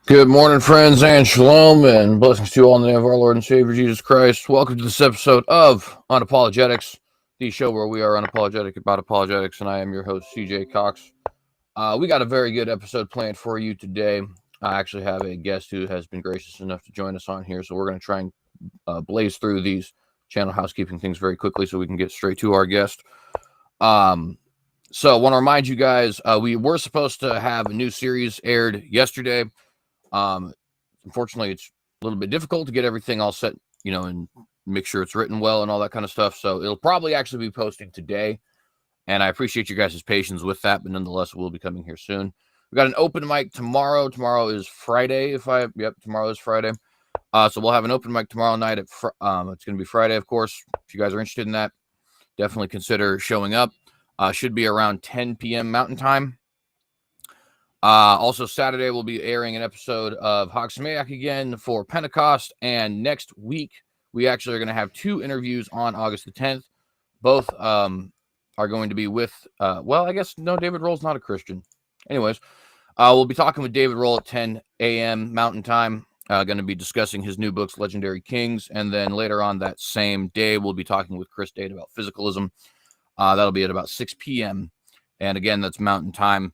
Good morning, friends, and shalom, and blessings to you all in the name of our Lord and Savior, Jesus Christ. Welcome to this episode of Unapologetics, the show where we are unapologetic about apologetics, and I am your host, CJ Cox. We got a very good episode planned for you today. I actually have a guest who has been gracious enough to join us on here, so we're going to try and blaze through these channel housekeeping things very quickly so we can get straight to our guest. So I want to remind you guys, we were supposed to have a new series aired yesterday. Unfortunately, it's a little bit difficult to get everything all set, and make sure it's written well and all that kind of stuff. So it'll probably actually be posting today. And I appreciate you guys' patience with that, but nonetheless, we'll be coming here soon. We got an open mic tomorrow. Tomorrow is Friday. Tomorrow is Friday. So we'll have an open mic tomorrow night it's going to be Friday, of course. If you guys are interested in that, definitely consider showing up. Should be around 10 p.m. Mountain Time. Also, Saturday we'll be airing an episode of Hogsmayak again for Pentecost, and next week we actually are going to have two interviews on August the 10th. Both are going to be with, David Roll's not a Christian. Anyways, we'll be talking with David Roll at 10 a.m. Mountain Time, going to be discussing his new books, Legendary Kings, and then later on that same day we'll be talking with Chris Date about physicalism. That'll be at about 6 p.m., and again, that's Mountain Time.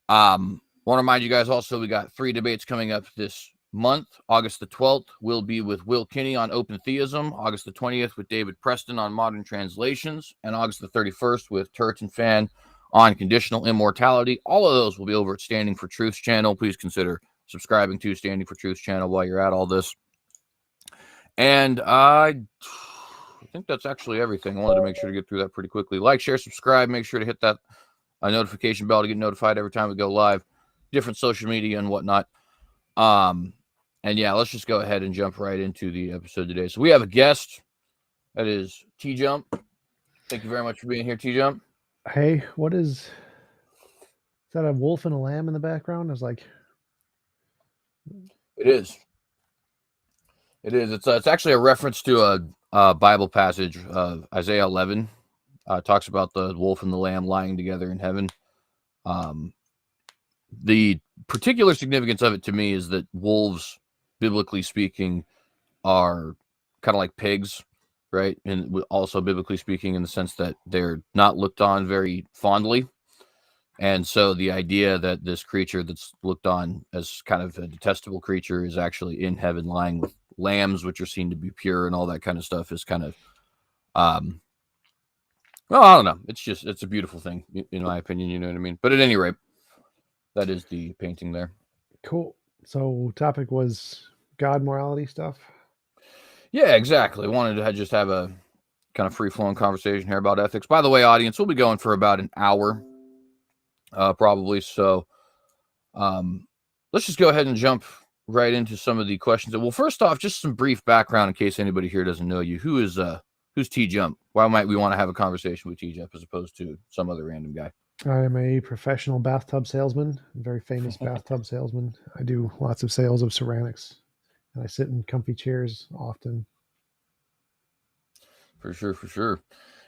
Want to remind you guys also, we got 3 debates coming up this month. August the 12th will be with Will Kinney on open theism. August the 20th with David Preston on modern translations. And August the 31st with Turret and Fan on conditional immortality. All of those will be over at Standing for Truth's channel. Please consider subscribing to Standing for Truth's channel while you're at all this. And I think that's actually everything. I wanted to make sure to get through that pretty quickly. Like, share, subscribe. Make sure to hit that notification bell to get notified every time we go live, different social media and whatnot. And yeah, let's just go ahead and jump right into the episode today. So we have a guest. That is TJump. Thank you very much for being here, TJump. Hey, is that a wolf and a lamb in the background? I was like, it is. It's actually a reference to a Bible passage of Isaiah 11. Talks about the wolf and the lamb lying together in heaven. The particular significance of it to me is that wolves, biblically speaking, are kind of like pigs, right? And also biblically speaking in the sense that they're not looked on very fondly. And so the idea that this creature that's looked on as kind of a detestable creature is actually in heaven lying with lambs, which are seen to be pure and all that kind of stuff is kind of, well, I don't know. It's a beautiful thing, in my opinion. You know what I mean? But at any rate, that is the painting there. Cool. So topic was God morality stuff. Yeah, exactly. Wanted to just have a kind of free-flowing conversation here about ethics. By the way, audience, we'll be going for about an hour, probably. So let's just go ahead and jump right into some of the questions. Well, first off, just some brief background in case anybody here doesn't know you. Who's TJump? Why might we want to have a conversation with TJump as opposed to some other random guy? I'm a professional bathtub salesman, a very famous bathtub salesman. I do lots of sales of ceramics, and I sit in comfy chairs often. For sure.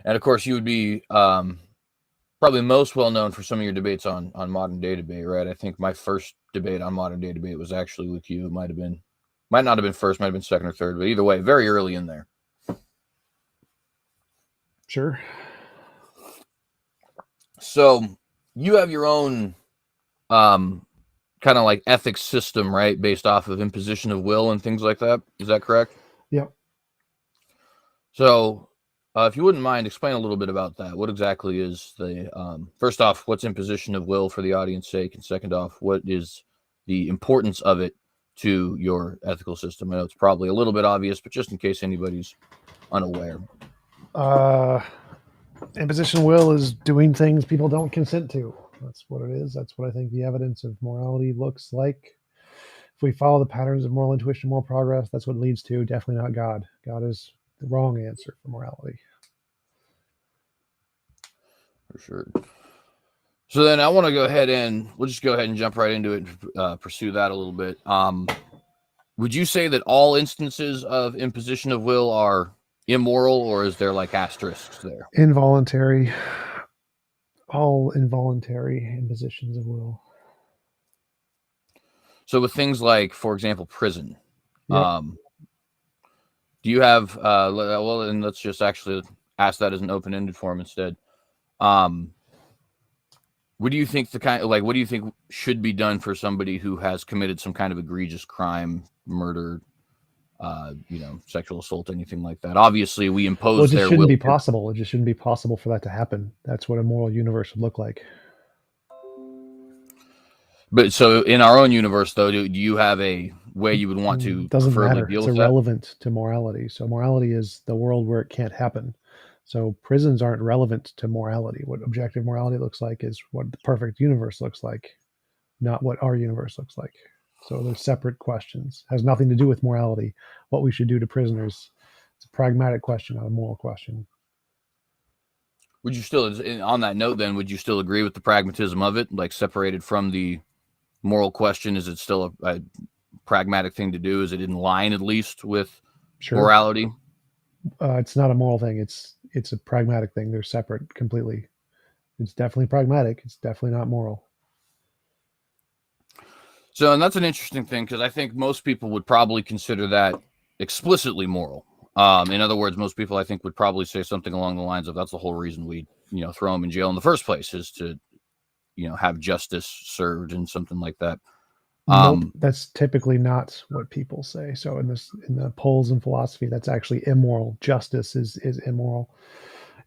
And of course, you would be probably most well known for some of your debates on Modern Day Debate, right? I think my first debate on Modern Day Debate was actually with you. It might not have been first, might have been second or third, but either way, very early in there. Sure. So you have your own kind of like ethics system, right? Based off of imposition of will and things like that. Is that correct? Yep. So if you wouldn't mind, explain a little bit about that. What exactly is the, first off, what's imposition of will for the audience's sake? And second off, what is the importance of it to your ethical system? I know it's probably a little bit obvious, but just in case anybody's unaware. Imposition of will is doing things people don't consent to. That's what it is. That's what I think the evidence of morality looks like. If we follow the patterns of moral intuition, moral progress, that's what it leads to. Definitely not God. God is the wrong answer for morality. For sure. So then I want to go ahead and we'll just go ahead and jump right into it and pursue that a little bit. Would you say that all instances of imposition of will are immoral, or is there like asterisks there? Involuntary, all involuntary impositions of will. So with things like, for example, prison, Yep. do you have well, and let's just actually ask that as an open-ended form instead. What do you think what do you think should be done for somebody who has committed some kind of egregious crime, murder, sexual assault, anything like that? Obviously, we Well, it impose just their shouldn't will. be possible. It just shouldn't be possible for that to happen. That's what a moral universe would look like. But so in our own universe, though, do you have a way you would want to Doesn't preferably matter. deal It's with that? irrelevant to morality. So morality is the world where it can't happen. So prisons aren't relevant to morality. What objective morality looks like is what the perfect universe looks like, not what our universe looks like. So they're separate questions. Has nothing to do with morality. What we should do to prisoners. It's a pragmatic question, not a moral question. Would you still, on that note, then, would you still agree with the pragmatism of it, like separated from the moral question? Is it still a pragmatic thing to do? Is it in line at least with Sure. morality? It's not a moral thing. It's a pragmatic thing. They're separate completely. It's definitely pragmatic. It's definitely not moral. So, and that's an interesting thing because I think most people would probably consider that explicitly moral. In other words, most people I think would probably say something along the lines of that's the whole reason we, throw them in jail in the first place is to, have justice served and something like that. Nope, that's typically not what people say. So in the polls and philosophy, that's actually immoral. Justice is immoral.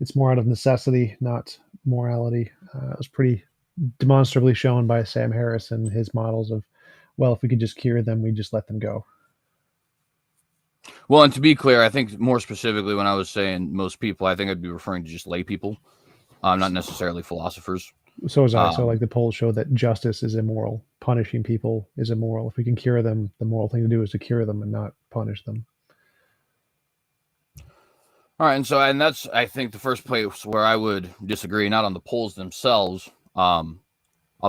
It's more out of necessity, not morality. It was pretty demonstrably shown by Sam Harris and his models of, well, if we could just cure them, we just let them go. Well, and to be clear, I think more specifically when I was saying most people, I think I'd be referring to just lay people, not necessarily philosophers. So was I. So like the polls show that justice is immoral. Punishing people is immoral. If we can cure them, the moral thing to do is to cure them and not punish them. All right, and that's I think the first place where I would disagree, not on the polls themselves, although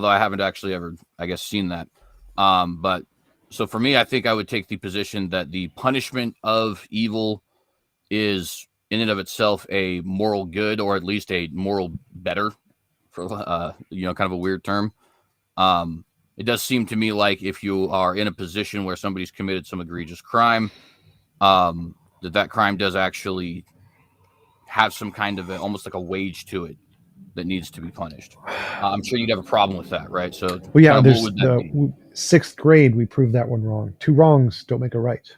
I haven't actually ever, I guess, seen that. But so for me, I think I would take the position that the punishment of evil is in and of itself a moral good, or at least a moral better, for kind of a weird term. It does seem to me like if you are in a position where somebody's committed some egregious crime, that crime does actually have some kind of almost like a wage to it that needs to be punished. I'm sure you'd have a problem with that, right? So, well, yeah, kind of there's what would that be? Sixth grade. We proved that one wrong. Two wrongs don't make a right.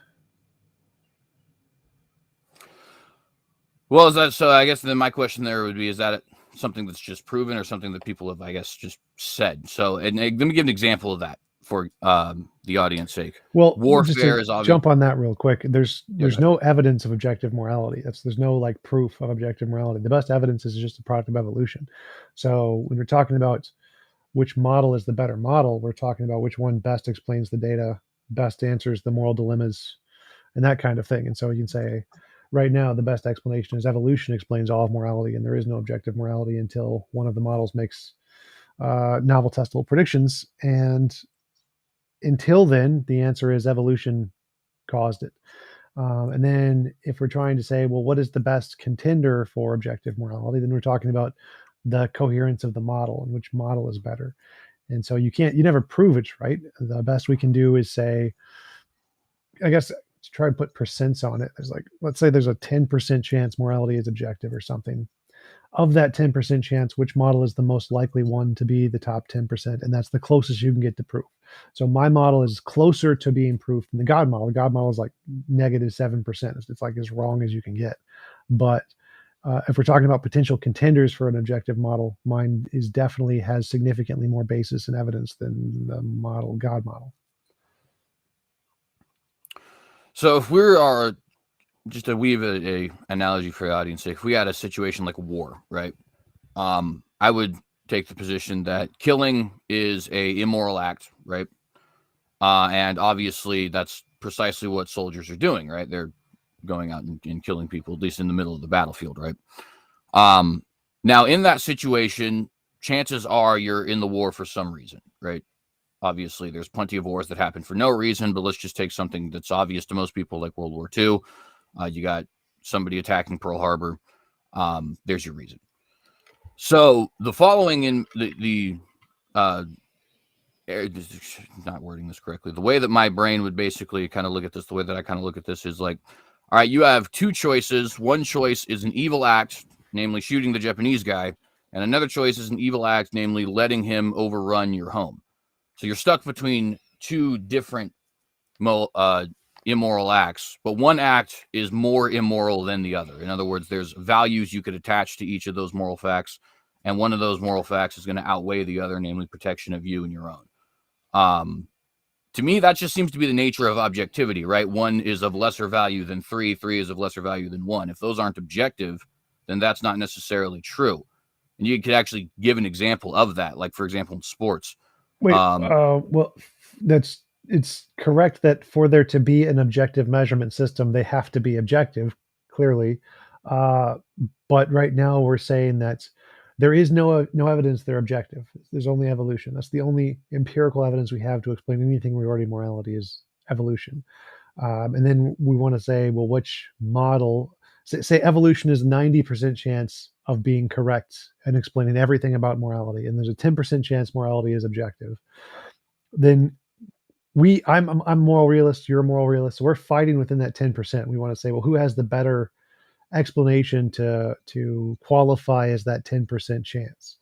Well, is that so? I guess then my question there would be: is that something that's just proven, or something that people have, I guess, just said? So, and let me give an example of that for the audience sake. Well, Warfare is obvious. Jump on that real quick. There's no evidence of objective morality. There's no like proof of objective morality. The best evidence is just a product of evolution. So when we're talking about which model is the better model, we're talking about which one best explains the data, best answers the moral dilemmas, and that kind of thing. And so you can say, right now, the best explanation is evolution explains all of morality, and there is no objective morality until one of the models makes novel testable predictions. And until then, the answer is evolution caused it. And then if we're trying to say, well, what is the best contender for objective morality, then we're talking about the coherence of the model and which model is better. And so you never prove it, right? The best we can do is say, I guess, to try and put percents on it. There's like, let's say there's a 10% chance morality is objective or something. Of that 10% chance, which model is the most likely one to be the top 10%? And that's the closest you can get to proof. So my model is closer to being proof than the God model. The God model is like negative 7%. It's like as wrong as you can get. But if we're talking about potential contenders for an objective model, mine is definitely has significantly more basis and evidence than the God model. So if we are just to weave a analogy for the audience, if we had a situation like war, right? I would take the position that killing is a immoral act, right? And obviously that's precisely what soldiers are doing, right? They're going out and killing people, at least in the middle of the battlefield, right? Now in that situation, chances are you're in the war for some reason, right? Obviously, there's plenty of wars that happen for no reason, but let's just take something that's obvious to most people, like World War II. You got somebody attacking Pearl Harbor, there's your reason. So the following in the not wording this correctly, the way that my brain would basically kind of look at this, the way that I kind of look at this is like, all right, you have two choices. One choice is an evil act, namely shooting the Japanese guy, and another choice is an evil act, namely letting him overrun your home. So you're stuck between two different immoral acts, but one act is more immoral than the other. In other words, there's values you could attach to each of those moral facts, and one of those moral facts is going to outweigh the other, namely protection of you and your own. To me, that just seems to be the nature of objectivity, right? One is of lesser value than three. Three is of lesser value than one. If those aren't objective, then that's not necessarily true. And you could actually give an example of that, like, for example, in sports. Wait, well, it's correct that for there to be an objective measurement system, they have to be objective, clearly. But right now we're saying that there is no evidence they're objective. There's only evolution. That's the only empirical evidence we have to explain anything regarding morality is evolution. And then we want to say, well, which model? Say evolution is 90% chance of being correct and explaining everything about morality, and there's a 10% chance morality is objective. Then I'm moral realist, you're a moral realist, so we're fighting within that 10%. We want to say, well, who has the better explanation to qualify as that 10% chance?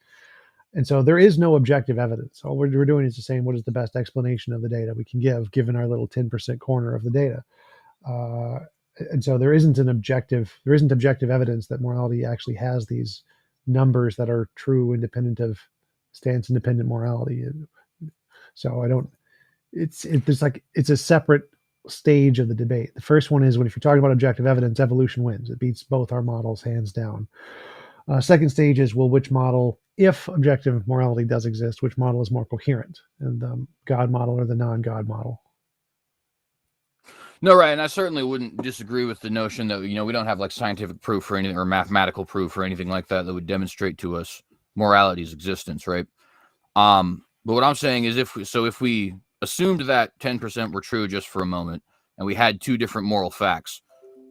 And so there is no objective evidence. All we're doing is just saying what is the best explanation of the data we can give, given our little 10% corner of the data. And so there isn't objective evidence that morality actually has these numbers that are true, independent of stance independent morality. So it's a separate stage of the debate. The first one is, when if you're talking about objective evidence, evolution wins. It beats both our models hands down. Second stage is, well, which model, if objective morality does exist, which model is more coherent, and the God model or the non-God model? No, right, and I certainly wouldn't disagree with the notion that, we don't have like scientific proof or anything, or mathematical proof or anything like that would demonstrate to us morality's existence, right? But what I'm saying is, if we assumed that 10% were true just for a moment, and we had two different moral facts,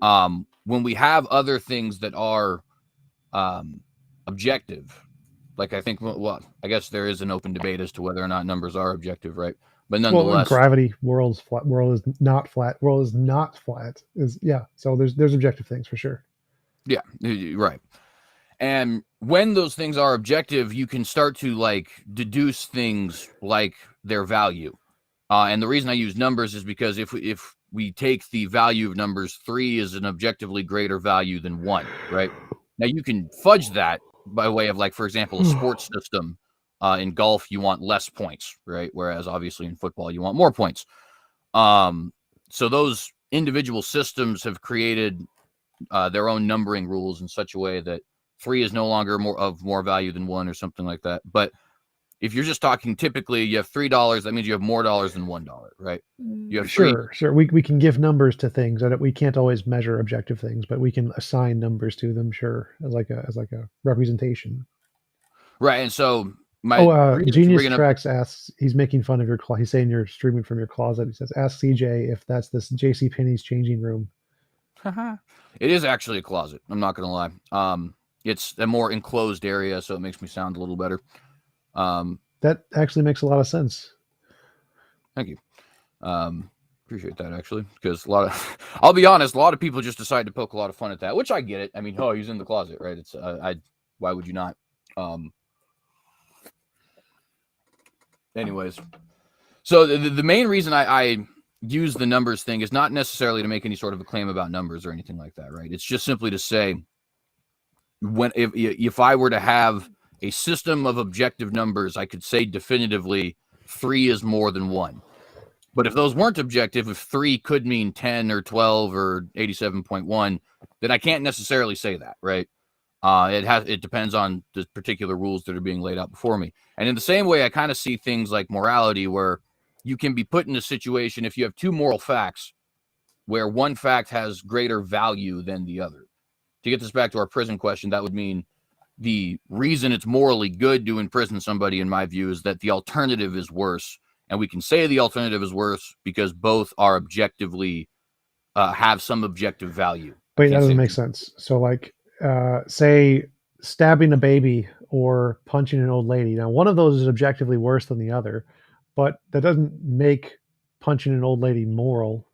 when we have other things that are objective, like I think, I guess there is an open debate as to whether or not numbers are objective, right? But nonetheless, gravity, world is not flat. So there's objective things for sure. Yeah, right. And when those things are objective, you can start to like deduce things like their value. And the reason I use numbers is because if we take the value of numbers, 3 is an objectively greater value than 1, right? Now you can fudge that by way of, like, for example, a sports system. In golf, you want less points, right? Whereas obviously in football, you want more points. So those individual systems have created their own numbering rules in such a way that 3 is no longer more value than 1 or something like that. But if you're just talking, typically you have $3, that means you have more dollars than $1, right? You have sure. We can give numbers to things, and we can't always measure objective things, but we can assign numbers to them, sure, as like a representation. Right, and so Genius Tracks asks, he's making fun of your closet. He's saying you're streaming from your closet. He says, ask CJ if that's this JCPenney's changing room. It is actually a closet. I'm not going to lie. It's a more enclosed area, so it makes me sound a little better. That actually makes a lot of sense. Thank you. Appreciate that, actually, because I'll be honest, a lot of people just decide to poke a lot of fun at that, which I get it. I mean, he's in the closet, right? It's why would you not? Anyways, so the main reason I use the numbers thing is not necessarily to make any sort of a claim about numbers or anything like that, right? It's just simply to say, if I were to have a system of objective numbers, I could say definitively 3 is more than 1. But if those weren't objective, if 3 could mean 10 or 12 or 87.1, then I can't necessarily say that, right? It depends on the particular rules that are being laid out before me. And in the same way, I kind of see things like morality, where you can be put in a situation, if you have two moral facts, where one fact has greater value than the other. To get this back to our prison question, that would mean the reason it's morally good to imprison somebody, in my view, is that the alternative is worse. And we can say the alternative is worse because both are objectively have some objective value. But that can't say doesn't it. make sense. So, like, say stabbing a baby or punching an old lady. Now, one of those is objectively worse than the other, but that doesn't make punching an old lady moral.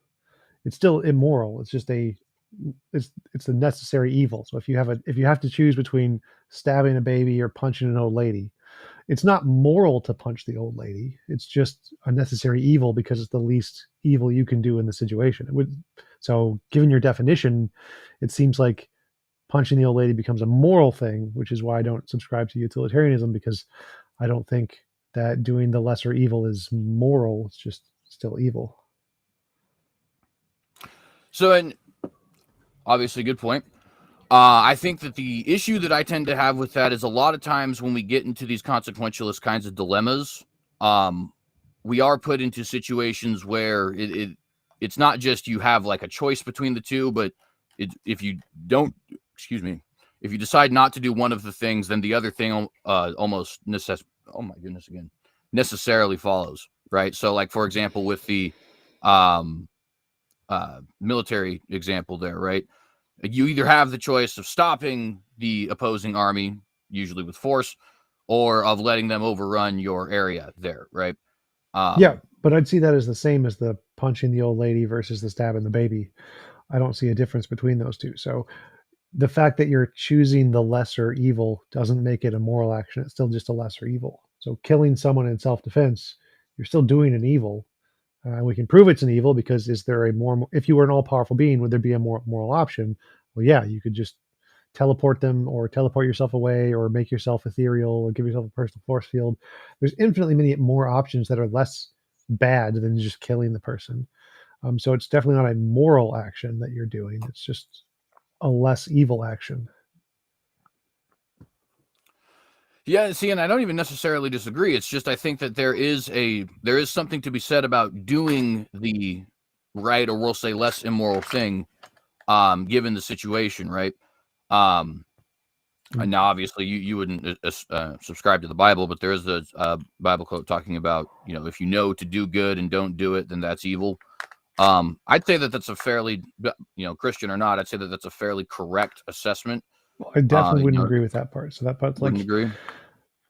It's still immoral. It's just it's a necessary evil. So if you have to choose between stabbing a baby or punching an old lady, it's not moral to punch the old lady. It's just a necessary evil because it's the least evil you can do in the situation. It would so given your definition, it seems like punching the old lady becomes a moral thing, which is why I don't subscribe to utilitarianism because I don't think that doing the lesser evil is moral. It's just still evil. So, and obviously, good point. I think that the issue that I tend to have with that is a lot of times when we get into these consequentialist kinds of dilemmas, um, we are put into situations where it's not just you have like a choice between the two, but if you don't, excuse me, if you decide not to do one of the things, then the other thing almost oh my goodness, again, necessarily follows, right? So, like for example, with the um, military example there, right? You either have the choice of stopping the opposing army, usually with force, or of letting them overrun your area there, right? Yeah, Um, but I'd see that as the same as the punching the old lady versus the stabbing the baby. I don't see a difference between those two. So the fact that you're choosing the lesser evil doesn't make it a moral action. It's still just a lesser evil. So killing someone in self-defense, you're still doing an evil. We can prove it's an evil because is there a more? If you were an all-powerful being, would there be a more moral option? Well, yeah, you could just teleport them or teleport yourself away or make yourself ethereal or give yourself a personal force field. There's infinitely many more options that are less bad than just killing the person. So it's definitely not a moral action that you're doing. It's just a less evil action. yeah, see, and I don't even necessarily disagree. It's just I think that there is something to be said about doing the right, or we'll say less immoral thing, given the situation, right? Um, and now, obviously, you wouldn't subscribe to the Bible, but there is a Bible quote talking about, if you know to do good and don't do it, then that's evil. I'd say that that's a fairly, Christian or not, I'd say that that's a fairly correct assessment. Well, I definitely wouldn't You agree with that part. So that part's wouldn't agree?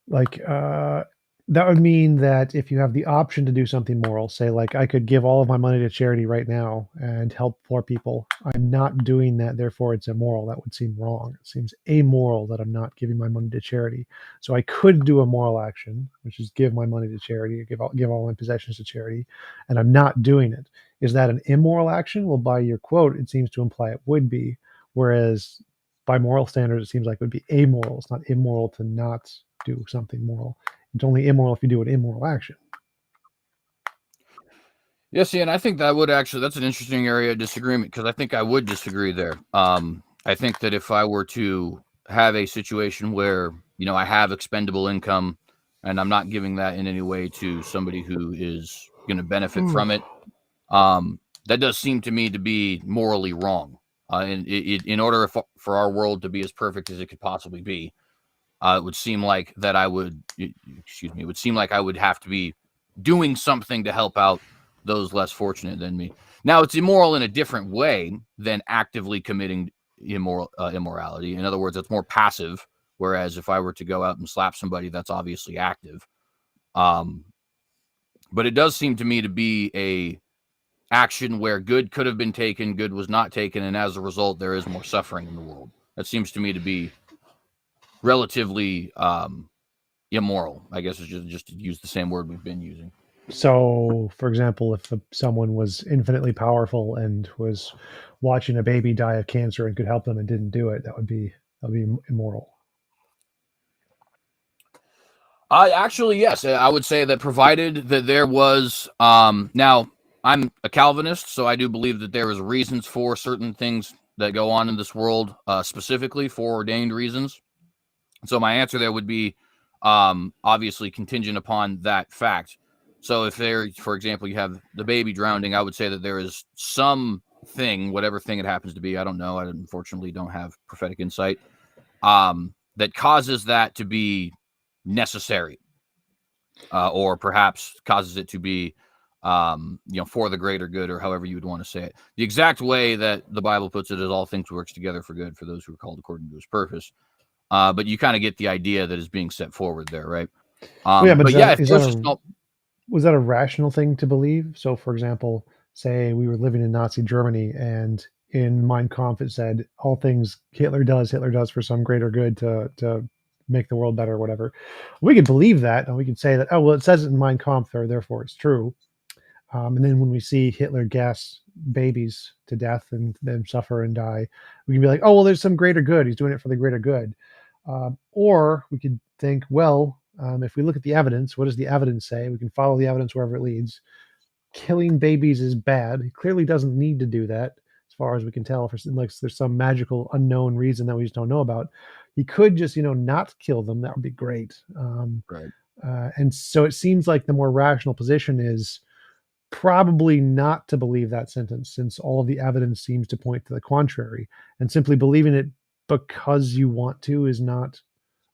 like that would mean that if you have the option to do something moral, say like I could give all of my money to charity right now and help poor people, I'm not doing that, therefore it's immoral. That would seem wrong. It seems amoral that I'm not giving my money to charity. So I could do a moral action, which is give my money to charity, or give all my possessions to charity, and I'm not doing it. Is that an immoral action? Well, by your quote, it seems to imply it would be, whereas by moral standards, it seems like it would be amoral. It's not immoral to not do something moral. It's only immoral if you do an immoral action. Yeah, see, and I think that's an interesting area of disagreement, because I think I would disagree there. I think that if I were to have a situation where, I have expendable income and I'm not giving that in any way to somebody who is going to benefit Mm. from it, that does seem to me to be morally wrong. And in order for our world to be as perfect as it could possibly be, it would seem like that it would seem like I would have to be doing something to help out those less fortunate than me. Now, it's immoral in a different way than actively committing immorality. In other words, it's more passive. Whereas if I were to go out and slap somebody, that's obviously active. Um, but it does seem to me to be a action where good could have been taken, good was not taken, and as a result, there is more suffering in the world. That seems to me to be relatively immoral, I guess, is just to use the same word we've been using. So, for example, if someone was infinitely powerful and was watching a baby die of cancer and could help them and didn't do it, that would be immoral. Actually, yes, I would say that, provided that there was, now I'm a Calvinist, so I do believe that there is reasons for certain things that go on in this world, specifically foreordained reasons. So my answer there would be, obviously contingent upon that fact. So if there, for example, you have the baby drowning, I would say that there is some thing, whatever thing it happens to be, I don't know, I unfortunately don't have prophetic insight, that causes that to be necessary, or perhaps causes it to be for the greater good, or however you would want to say it. The exact way that the Bible puts it is all things works together for good for those who are called according to his purpose. But you kind of get the idea that is being set forward there, right? Well, yeah, but But yeah, if there's just no, was that a rational thing to believe? So, for example, say we were living in Nazi Germany, and in Mein Kampf it said all things Hitler does for some greater good to make the world better, or whatever. We could believe that, and we could say that, oh well, it says it in Mein Kampf, or therefore it's true. And then when we see Hitler gas babies to death and them suffer and die, we can be like, oh, well, there's some greater good. He's doing it for the greater good. Or we could think, well, if we look at the evidence, what does the evidence say? We can follow the evidence wherever it leads. Killing babies is bad. He clearly doesn't need to do that, as far as we can tell. Like there's some magical unknown reason that we just don't know about. He could just, not kill them. That would be great. right. And so it seems like the more rational position is probably not to believe that sentence, since all of the evidence seems to point to the contrary. And simply believing it because you want to is not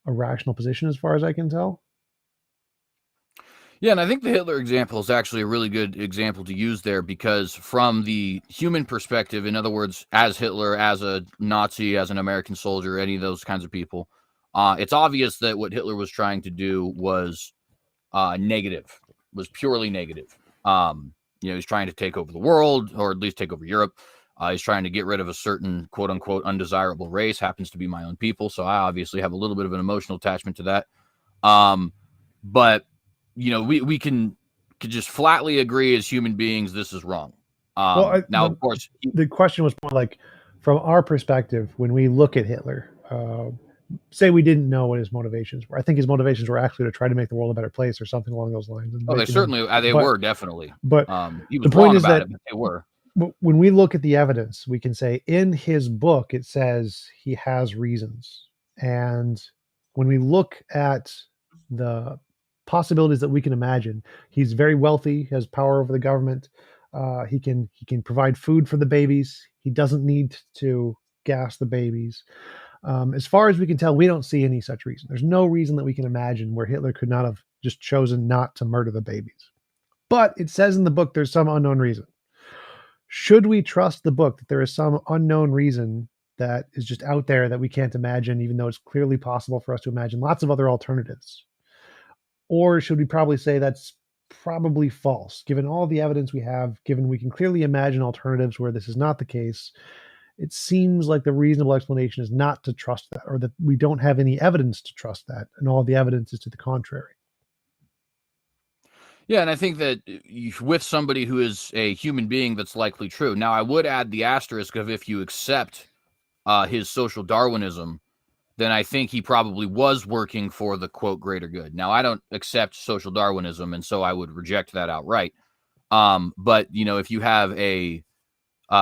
a rational position, as far as I can tell. Yeah, and I think the Hitler example is actually a really good example to use there, because from the human perspective, in other words, as Hitler, as a Nazi, as an American soldier, any of those kinds of people, it's obvious that what Hitler was trying to do was negative, was purely negative. He's trying to take over the world, or at least take over Europe. He's trying to get rid of a certain quote unquote undesirable race, happens to be my own people. So I obviously have a little bit of an emotional attachment to that. But we can just flatly agree as human beings, this is wrong. Now, of course, the question was more like, from our perspective, when we look at Hitler, say we didn't know what his motivations were. I think his motivations were actually to try to make the world a better place, or something along those lines. they certainly were definitely. But he was the point wrong is about that it, but they were. When we look at the evidence, we can say in his book it says he has reasons, and when we look at the possibilities that we can imagine, he's very wealthy, has power over the government. He can provide food for the babies. He doesn't need to gas the babies. As far as we can tell, we don't see any such reason. There's no reason that we can imagine where Hitler could not have just chosen not to murder the babies. But it says in the book there's some unknown reason. Should we trust the book that there is some unknown reason that is just out there that we can't imagine, even though it's clearly possible for us to imagine lots of other alternatives? Or should we probably say that's probably false, given all the evidence we have, given we can clearly imagine alternatives where this is not the case? It seems like the reasonable explanation is not to trust that, or that we don't have any evidence to trust that, and all the evidence is to the contrary. Yeah, and I think that with somebody who is a human being, that's likely true. Now, I would add the asterisk of, if you accept his social Darwinism, then I think he probably was working for the quote greater good. Now, I don't accept social Darwinism, and so I would reject that outright. But if you have a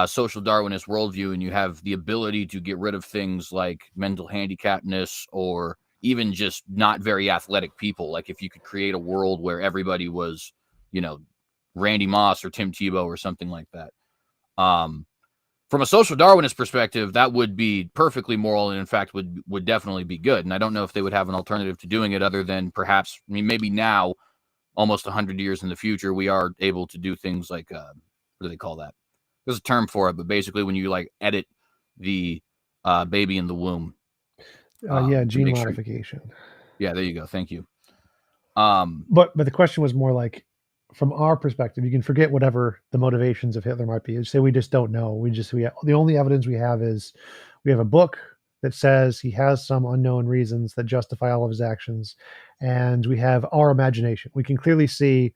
social Darwinist worldview, and you have the ability to get rid of things like mental handicapness, or even just not very athletic people, like if you could create a world where everybody was, Randy Moss or Tim Tebow or something like that. From a social Darwinist perspective, that would be perfectly moral, and in fact would definitely be good. And I don't know if they would have an alternative to doing it, other than perhaps, maybe now, almost 100 years in the future, we are able to do things like, what do they call that? There's a term for it, but basically when you edit the baby in the womb. Gene modification. Yeah, there you go. Thank you. But the question was more like, from our perspective, you can forget whatever the motivations of Hitler might be. Say we just don't know. The only evidence we have is we have a book that says he has some unknown reasons that justify all of his actions, and we have our imagination. We can clearly see,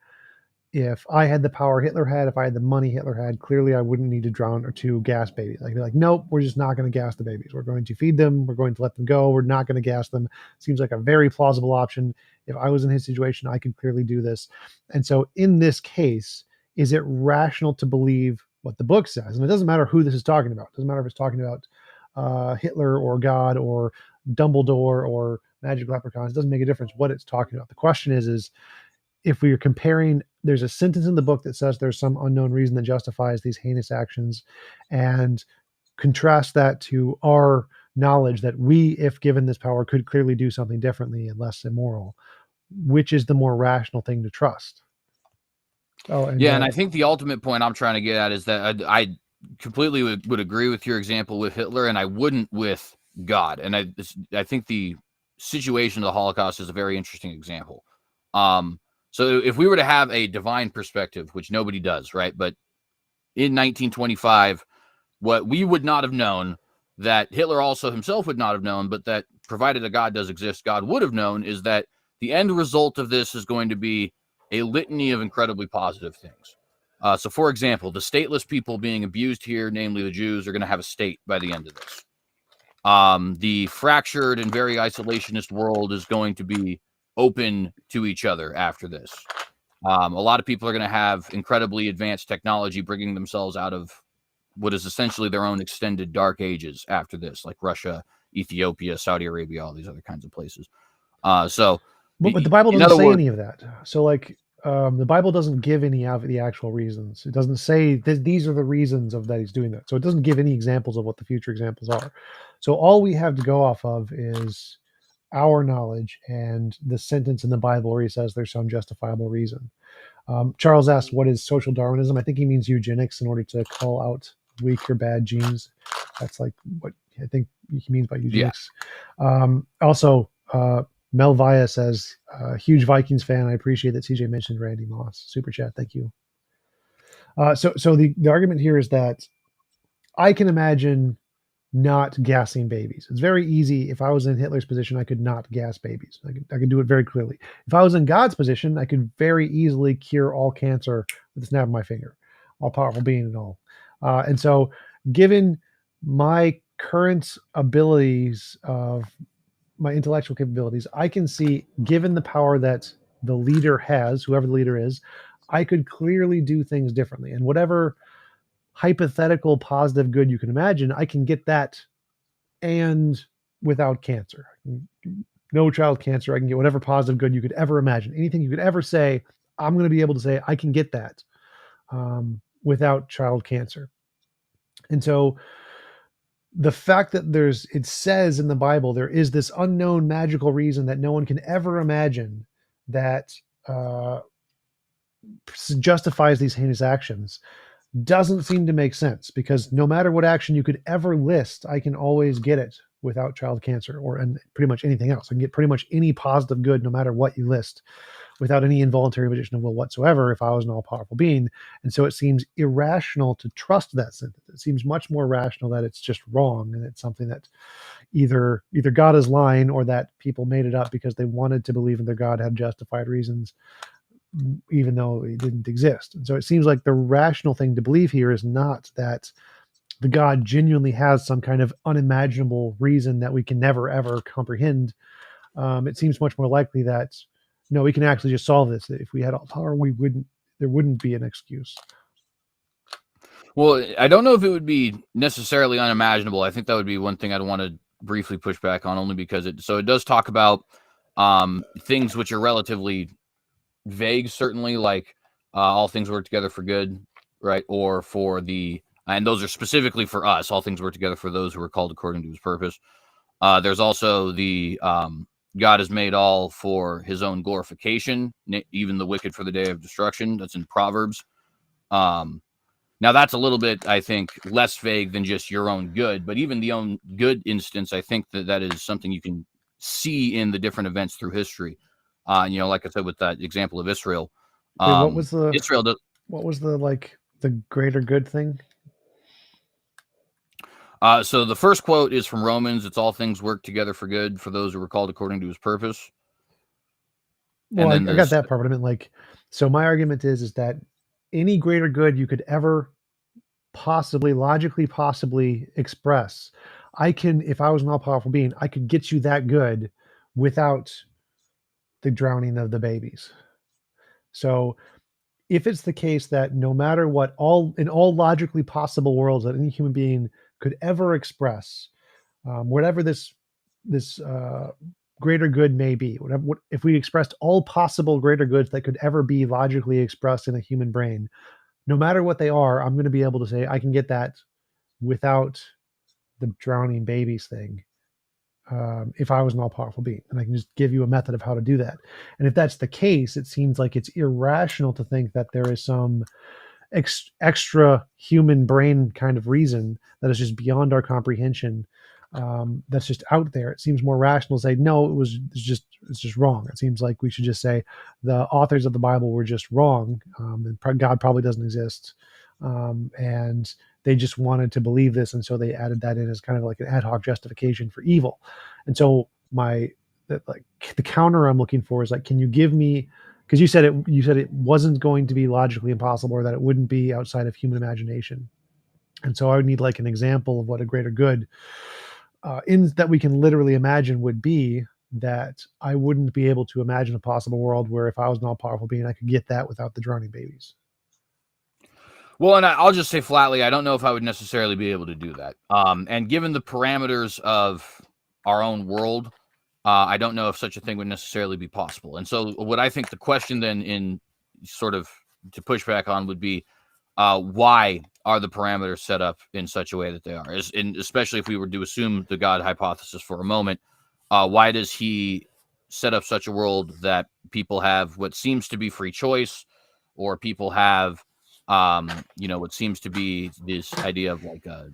if I had the power Hitler had, if I had the money Hitler had, clearly I wouldn't need to drown or to gas babies. I'd be like, nope, we're just not going to gas the babies. We're going to feed them. We're going to let them go. We're not going to gas them. Seems like a very plausible option. If I was in his situation, I could clearly do this. And so in this case, is it rational to believe what the book says? And it doesn't matter who this is talking about. It doesn't matter if it's talking about Hitler or God or Dumbledore or magic leprechauns. It doesn't make a difference what it's talking about. The question is if we are comparing, there's a sentence in the book that says there's some unknown reason that justifies these heinous actions, and contrast that to our knowledge that we, if given this power, could clearly do something differently and less immoral. Which is the more rational thing to trust? Oh, and Yeah, and I think the ultimate point I'm trying to get at is that I completely would agree with your example with Hitler, and I wouldn't with God. And I think the situation of the Holocaust is a very interesting example. So if we were to have a divine perspective, which nobody does, right? But in 1925, what we would not have known, that Hitler also himself would not have known, but that provided a God does exist, God would have known, is that the end result of this is going to be a litany of incredibly positive things. So, for example, the stateless people being abused here, namely the Jews, are going to have a state by the end of this. The fractured and very isolationist world is going to be open to each other after this. A lot of people are going to have incredibly advanced technology, bringing themselves out of what is essentially their own extended dark ages after this, like Russia, Ethiopia, Saudi Arabia, all these other kinds of places. So, but the Bible in doesn't other say words, any of that. So like the Bible doesn't give any of the actual reasons. It doesn't say these are the reasons of that he's doing that. So it doesn't give any examples of what the future examples are. So all we have to go off of is our knowledge and the sentence in the Bible where he says there's some justifiable reason. Charles asked, "What is social Darwinism?" I think he means eugenics in order to call out weak or bad genes. That's like what I think he means by yeah. eugenics. Also, Mel Via says, "Huge Vikings fan. I appreciate that CJ mentioned Randy Moss. Super chat. Thank you." So the argument here is that I can imagine not gassing babies. It's very easy. If I was in Hitler's position, I could not gas babies. I could do it very clearly. If I was in God's position, I could very easily cure all cancer with the snap of my finger, all powerful being and all. And so, given my current abilities of my intellectual capabilities, I can see, given the power that the leader has, whoever the leader is, I could clearly do things differently. And whatever hypothetical positive good you can imagine, I can get that and without cancer. No child cancer. I can get whatever positive good you could ever imagine. Anything you could ever say, I'm going to be able to say, I can get that without child cancer. And so the fact that it says in the Bible, there is this unknown magical reason that no one can ever imagine that uh, justifies these heinous actions doesn't seem to make sense, because no matter what action you could ever list, I can always get it without child cancer and pretty much anything else. I can get pretty much any positive good no matter what you list without any involuntary imposition of will whatsoever if I was an all-powerful being. And so it seems irrational to trust that sentence. It seems much more rational that it's just wrong and it's something that either God is lying or that people made it up because they wanted to believe in their God had justified reasons even though it didn't exist. And so it seems like the rational thing to believe here is not that the God genuinely has some kind of unimaginable reason that we can never ever comprehend. It seems much more likely that no, we can actually just solve this. If we had all power, there wouldn't be an excuse. Well, I don't know if it would be necessarily unimaginable. I think that would be one thing I'd want to briefly push back on, only because it does talk about things which are relatively vague, certainly, like all things work together for good, right? Or for and those are specifically for us. All things work together for those who are called according to his purpose. There's also the God has made all for his own glorification, even the wicked for the day of destruction. That's in Proverbs. Now that's a little bit, I think, less vague than just your own good, but even the own good instance, I think that is something you can see in the different events through history. Like I said, with that example of Israel, Wait, what was the Israel does. what was the greater good thing? So the first quote is from Romans. It's all things work together for good for those who are called according to his purpose. Well, And I then got there's that part, but I meant so my argument is that any greater good you could ever possibly logically possibly express, I can, if I was an all-powerful being, I could get you that good without the drowning of the babies. So if it's the case that no matter what, in all logically possible worlds that any human being could ever express, whatever this greater good may be, if we expressed all possible greater goods that could ever be logically expressed in a human brain, no matter what they are, I'm going to be able to say I can get that without the drowning babies thing. if I was an all powerful being, and I can just give you a method of how to do that. And if that's the case, it seems like it's irrational to think that there is some extra human brain kind of reason that is just beyond our comprehension. That's just out there. It seems more rational to say no. It's just wrong. It seems like we should just say the authors of the Bible were just wrong, and God probably doesn't exist, and they just wanted to believe this, and so they added that in as kind of like an ad hoc justification for evil. And so like the counter I'm looking for is like, can you give me, because you said it wasn't going to be logically impossible, or that it wouldn't be outside of human imagination. And so I would need like an example of what a greater good in that we can literally imagine would be, that I wouldn't be able to imagine a possible world where if I was an all powerful being, I could get that without the drowning babies. Well, and I'll just say flatly, I don't know if I would necessarily be able to do that. And given the parameters of our own world, I don't know if such a thing would necessarily be possible. And so, what I think the question then, in sort of to push back on, would be why are the parameters set up in such a way that they are? Especially if we were to assume the God hypothesis for a moment, why does he set up such a world that people have what seems to be free choice, or people have what seems to be this idea of like a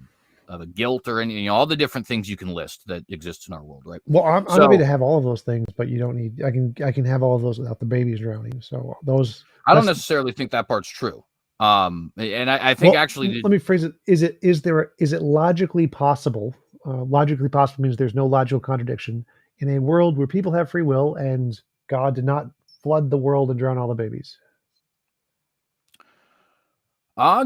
guilt, or any, all the different things you can list that exist in our world, right? Well, I'm happy to So have all of those things, but you don't need. I can have all of those without the babies drowning. So those I don't that's necessarily think that part's true. And I think well. actually, Let me phrase it. Is it logically possible? Logically possible means there's no logical contradiction in a world where people have free will and God did not flood the world and drown all the babies. I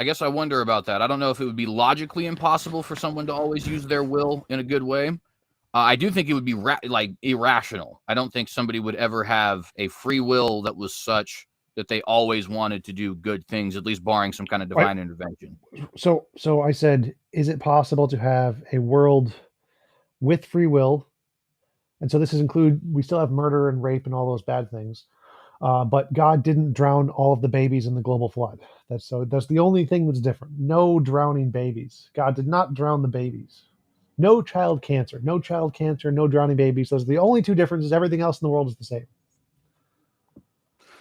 guess I wonder about that. I don't know if it would be logically impossible for someone to always use their will in a good way. I do think it would be like irrational. I don't think somebody would ever have a free will that was such that they always wanted to do good things, at least barring some kind of Right. divine intervention. So I said, is it possible to have a world with free will? And so this is include, we still have murder and rape and all those bad things. But God didn't drown all of the babies in the global flood. That's the only thing that's different. No drowning babies. God did not drown the babies. No child cancer. No child cancer. No drowning babies. Those are the only two differences. Everything else in the world is the same.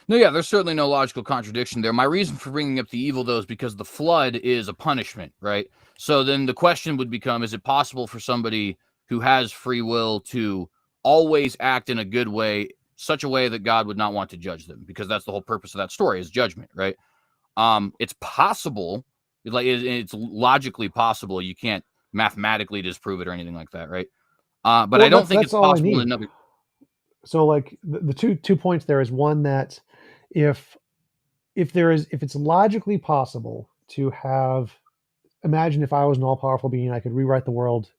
No, yeah, there's certainly no logical contradiction there. My reason for bringing up the evil, though, is because the flood is a punishment, right? So then the question would become, is it possible for somebody who has free will to always act in a good way, such a way that God would not want to judge them? Because that's the whole purpose of that story, is judgment, right? It's possible, like it's logically possible. You can't mathematically disprove it or anything like that, right? But I Well, don't think that's it's all I possible in need. another. So like the two points there is one that if if it's logically possible to have, imagine if I was an all powerful being, I could rewrite the world,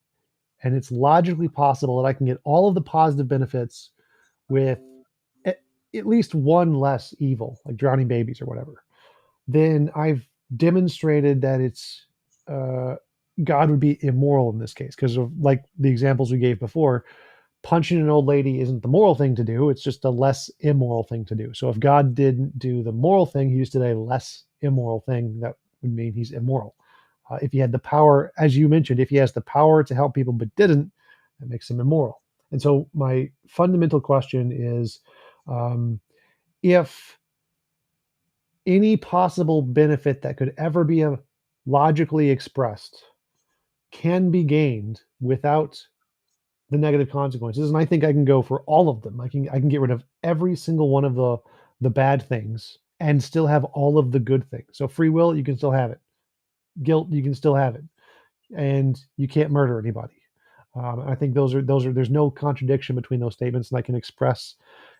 and it's logically possible that I can get all of the positive benefits with at, at least one less evil, like drowning babies or whatever, then I've demonstrated that it's uh, God would be immoral in this case, because of like the examples we gave before. Punching an old lady isn't the moral thing to do; it's just a less immoral thing to do. So if God didn't do the moral thing, he just did a less immoral thing. That would mean he's immoral. If he had the power, as you mentioned, if he has the power to help people but didn't, that makes him immoral. And so my fundamental question is, if any possible benefit that could ever be logically expressed can be gained without the negative consequences, and I think I can go for all of them. I can get rid of every single one of the bad things and still have all of the good things. So free will, you can still have it. Guilt, you can still have it, and you can't murder anybody. I think those are there's no contradiction between those statements, and I can express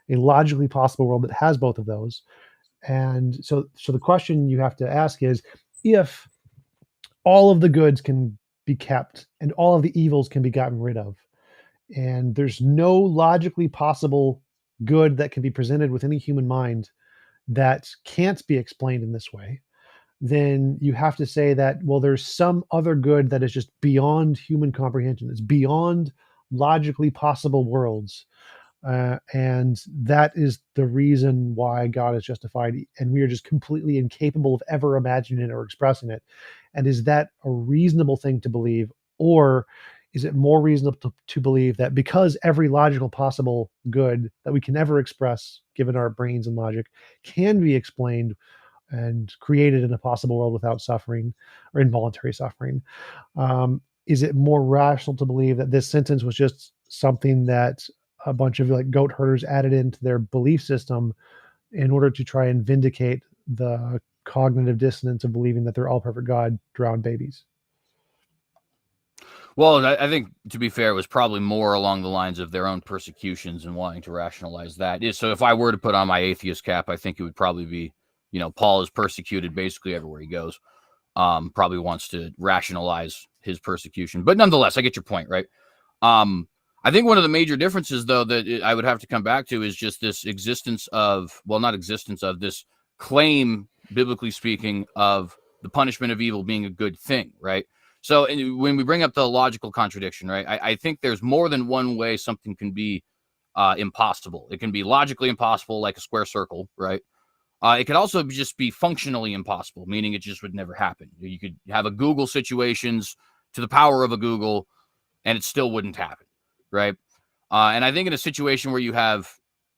a logically possible world that has both of those. And so the question you have to ask is, if all of the goods can be kept and all of the evils can be gotten rid of, and there's no logically possible good that can be presented with any human mind that can't be explained in this way, then you have to say that, well, there's some other good that is just beyond human comprehension. It's beyond logically possible worlds. And that is the reason why God is justified, and we are just completely incapable of ever imagining it or expressing it. And is that a reasonable thing to believe, or is it more reasonable to believe that because every logical possible good that we can ever express, given our brains and logic, can be explained and created in a possible world without suffering or involuntary suffering, is it more rational to believe that this sentence was just something that a bunch of like goat herders added into their belief system in order to try and vindicate the cognitive dissonance of believing that they're all perfect God drowned babies? Well, I think, to be fair, it was probably more along the lines of their own persecutions and wanting to rationalize that. So if I were to put on my atheist cap, I think it would probably be, Paul is persecuted basically everywhere he goes. Probably wants to rationalize his persecution. But nonetheless, I get your point, right? I think one of the major differences, though, that I would have to come back to is just this existence of, well, not existence of, this claim, biblically speaking, of the punishment of evil being a good thing, right? So when we bring up the logical contradiction, right, I think there's more than one way something can be impossible. It can be logically impossible, like a square circle, right? It could also just be functionally impossible, meaning it just would never happen. You could have a Google situations to the power of a Google, and it still wouldn't happen, right? And I think in a situation where you have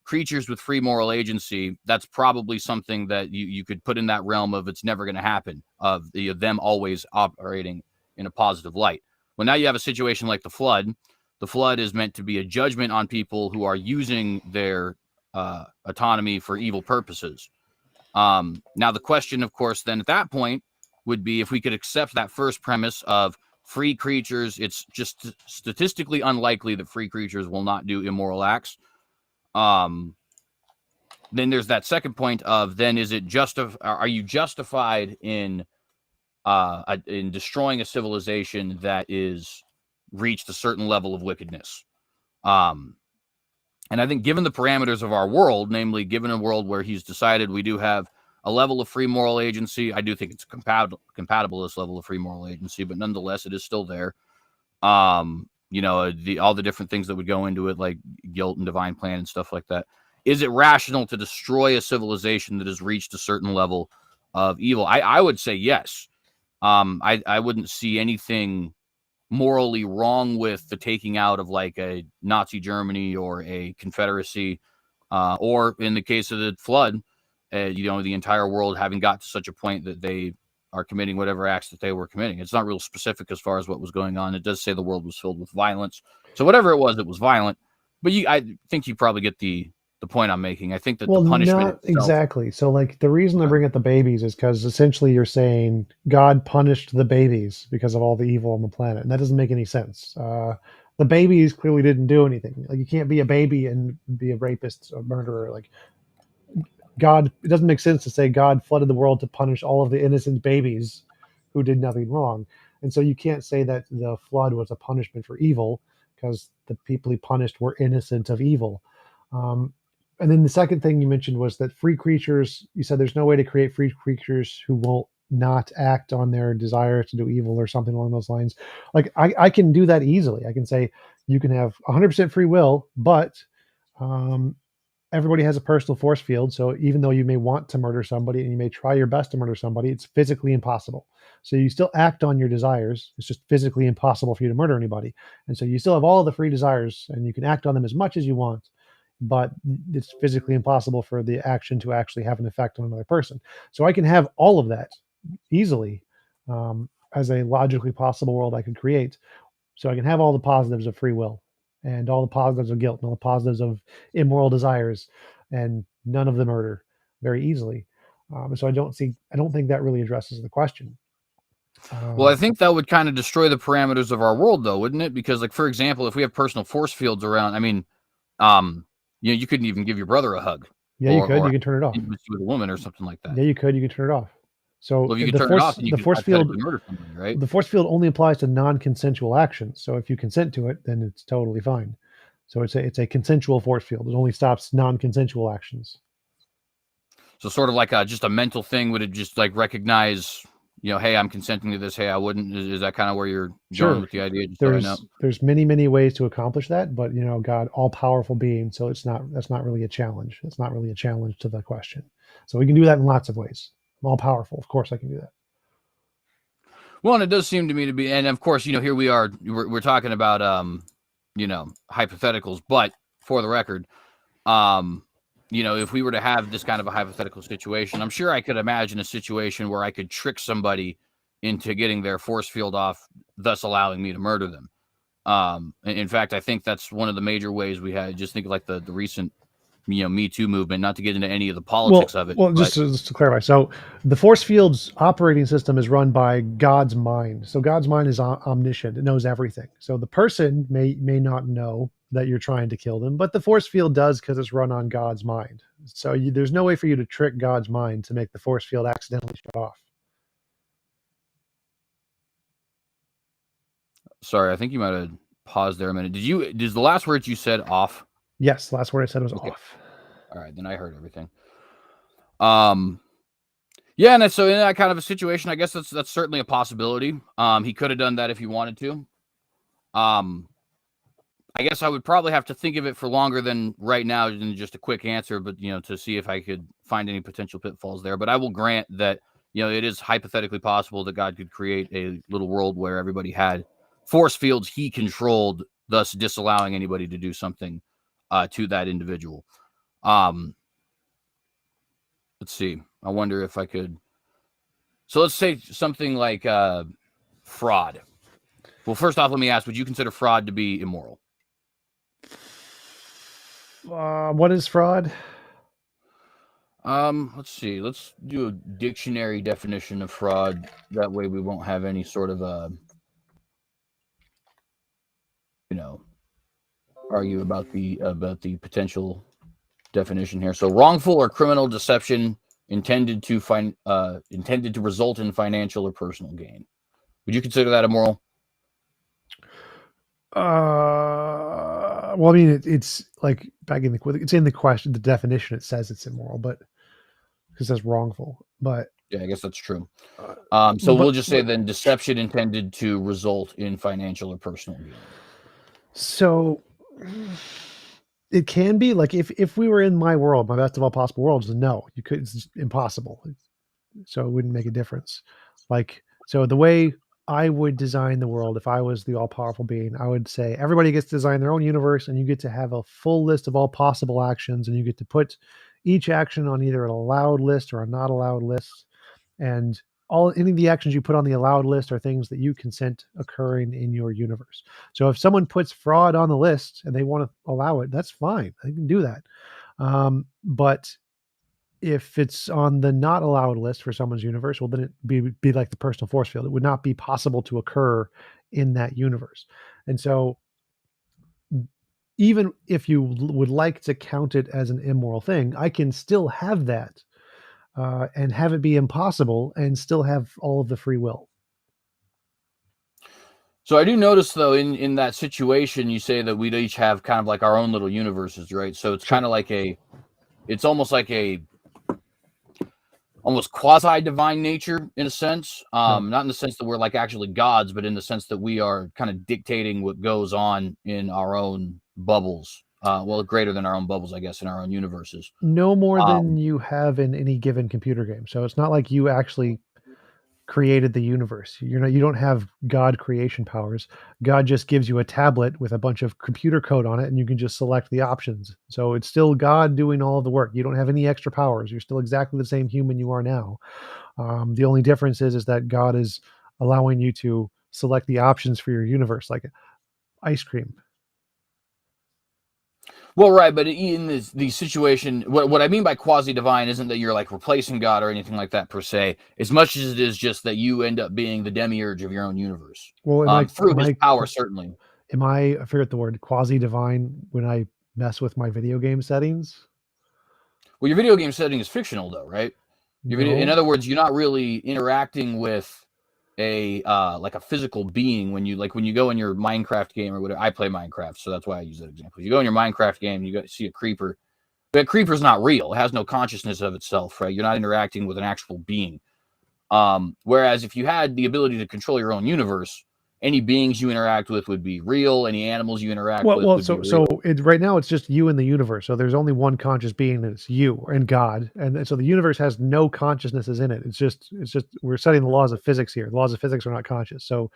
creatures with free moral agency, that's probably something that you could put in that realm of it's never going to happen, of them always operating in a positive light. Well, now you have a situation like the flood. The flood is meant to be a judgment on people who are using their autonomy for evil purposes. Now, the question, of course, then at that point would be if we could accept that first premise of free creatures, it's just statistically unlikely that free creatures will not do immoral acts. Then there's that second point of then is it are you justified in destroying a civilization that is reached a certain level of wickedness? And I think given the parameters of our world, namely given a world where he's decided we do have a level of free moral agency, I do think it's compatible this level of free moral agency, but nonetheless, it is still there. All the different things that would go into it, like guilt and divine plan and stuff like that. Is it rational to destroy a civilization that has reached a certain level of evil? I would say yes. I wouldn't see anything morally wrong with the taking out of like a Nazi Germany or a Confederacy, or in the case of the flood, the entire world having got to such a point that they are committing whatever acts that they were committing. It's not real specific as far as what was going on. It does say the world was filled with violence. So whatever it was violent. But I think you probably get the point I'm making. I think that Well, the punishment not itself, exactly. So, like, the reason I bring up the babies is because essentially you're saying God punished the babies because of all the evil on the planet, and that doesn't make any sense. The babies clearly didn't do anything. Like, you can't be a baby and be a rapist or murderer. Like, God, it doesn't make sense to say God flooded the world to punish all of the innocent babies who did nothing wrong. And so you can't say that the flood was a punishment for evil because the people he punished were innocent of evil. And then the second thing you mentioned was that free creatures, you said there's no way to create free creatures who won't not act on their desire to do evil or something along those lines. Like I can do that easily. I can say you can have 100% free will, but um, everybody has a personal force field. So even though you may want to murder somebody and you may try your best to murder somebody, it's physically impossible. So you still act on your desires. It's just physically impossible for you to murder anybody. And so you still have all the free desires and you can act on them as much as you want, but it's physically impossible for the action to actually have an effect on another person. So I can have all of that easily, as a logically possible world I could create. So I can have all the positives of free will and all the positives of guilt and all the positives of immoral desires and none of the murder very easily. So I don't think that really addresses the question. well, I think that would kind of destroy the parameters of our world, though, wouldn't it? Because, like, for example, if we have personal force fields around, I mean, you couldn't even give your brother a hug, Yeah, you could. or You can turn it off. intimacy with a woman or something like that. Yeah, you could. You can turn it off. So Well, if you could turn it off, then you the could force field, hypothetically murder somebody, right? the force field only applies to non-consensual actions. So if you consent to it, then it's totally fine. So it's a consensual force field. It only stops non-consensual actions. So sort of like just a mental thing. Would it just like recognize, hey, I'm consenting to this. Hey, I wouldn't. Is that kind of where you're going with the idea? Just so I know. There's many ways to accomplish that, but God, all powerful being, so that's not really a challenge. It's not really a challenge to the question. So we can do that in lots of ways. I'm all powerful. Of course I can do that. Well, and it does seem to me to be, and of course, here we are, we're talking about, hypotheticals, but for the record, if we were to have this kind of a hypothetical situation, I'm sure I could imagine a situation where I could trick somebody into getting their force field off, thus allowing me to murder them. In fact, I think that's one of the major ways we had. Just think like the recent, Me Too movement. Not to get into any of the politics of it. Well, just to clarify, so the force field's operating system is run by God's mind. So God's mind is omniscient; it knows everything. So the person may not know that you're trying to kill them, but the force field does because it's run on God's mind. So there's no way for you to trick God's mind to make the force field accidentally shut off. Sorry, I think you might have paused there a minute. Does the last words you said off? Yes, the last word I said was off. All right, then I heard everything. Yeah, and so in that kind of a situation, I guess that's certainly a possibility. He could have done that if he wanted to. I guess I would probably have to think of it for longer than right now than just a quick answer, but to see if I could find any potential pitfalls there. But I will grant that it is hypothetically possible that God could create a little world where everybody had force fields he controlled, thus disallowing anybody to do something to that individual. Let's see. I wonder if I could. So let's say something like fraud. Well, first off, let me ask: would you consider fraud to be immoral? What is fraud? Let's see. Let's do a dictionary definition of fraud. That way, we won't have any sort of argue about the potential definition here. So, wrongful or criminal deception intended to result in financial or personal gain. Would you consider that immoral? Well, I mean, it's like it's in the question, the definition. It says it's immoral, but it says wrongful. But yeah, I guess that's true. So we'll just say then deception intended to result in financial or personal gain. So it can be like if we were in my world, my best of all possible worlds, no, you could. It's just impossible. So it wouldn't make a difference. So the way I would design the world, if I was the all-powerful being, I would say everybody gets to design their own universe, and you get to have a full list of all possible actions, and you get to put each action on either an allowed list or a not allowed list. And any of the actions you put on the allowed list are things that you consent occurring in your universe. So if someone puts fraud on the list and they want to allow it, that's fine. They can do that. But if it's on the not allowed list for someone's universe, well, then it be like the personal force field. It would not be possible to occur in that universe. And so even if you would like to count it as an immoral thing, I can still have that and have it be impossible and still have all of the free will. So I do notice, though, in that situation, you say that we'd each have kind of like our own little universes, right? So it's kind of like it's almost like almost quasi-divine nature in a sense. Not in the sense that we're like actually gods, but in the sense that we are kind of dictating what goes on in our own bubbles. Well, greater than our own bubbles, I guess, in our own universes. No more than you have in any given computer game. So it's not like you actually created the universe. You don't have God creation powers. God just gives you a tablet with a bunch of computer code on it, and you can just select the options. So it's still God doing all of the work. You don't have any extra powers. You're still exactly the same human you are now. The only difference is that God is allowing you to select the options for your universe, like ice cream. Well, right, but in the situation, what I mean by quasi-divine isn't that you're like replacing God or anything like that per se, as much as it is just that you end up being the demiurge of your own universe. Well, through his power, certainly. I forget the word, quasi-divine when I mess with my video game settings? Well, your video game setting is fictional, though, right? In other words, you're not really interacting with like a physical being when you go in your Minecraft game or whatever. I play Minecraft, so that's why I use that example. You go in your Minecraft game, you see a creeper. That creeper's not real. It has no consciousness of itself, right? You're not interacting with an actual being. Whereas if you had the ability to control your own universe, any beings you interact with would be real. Any animals you interact with Well, would be so real. right now it's just you in the universe. So there's only one conscious being, and it's you and God. And so the universe has no consciousnesses in it. It's just we're setting the laws of physics here. The laws of physics are not conscious. So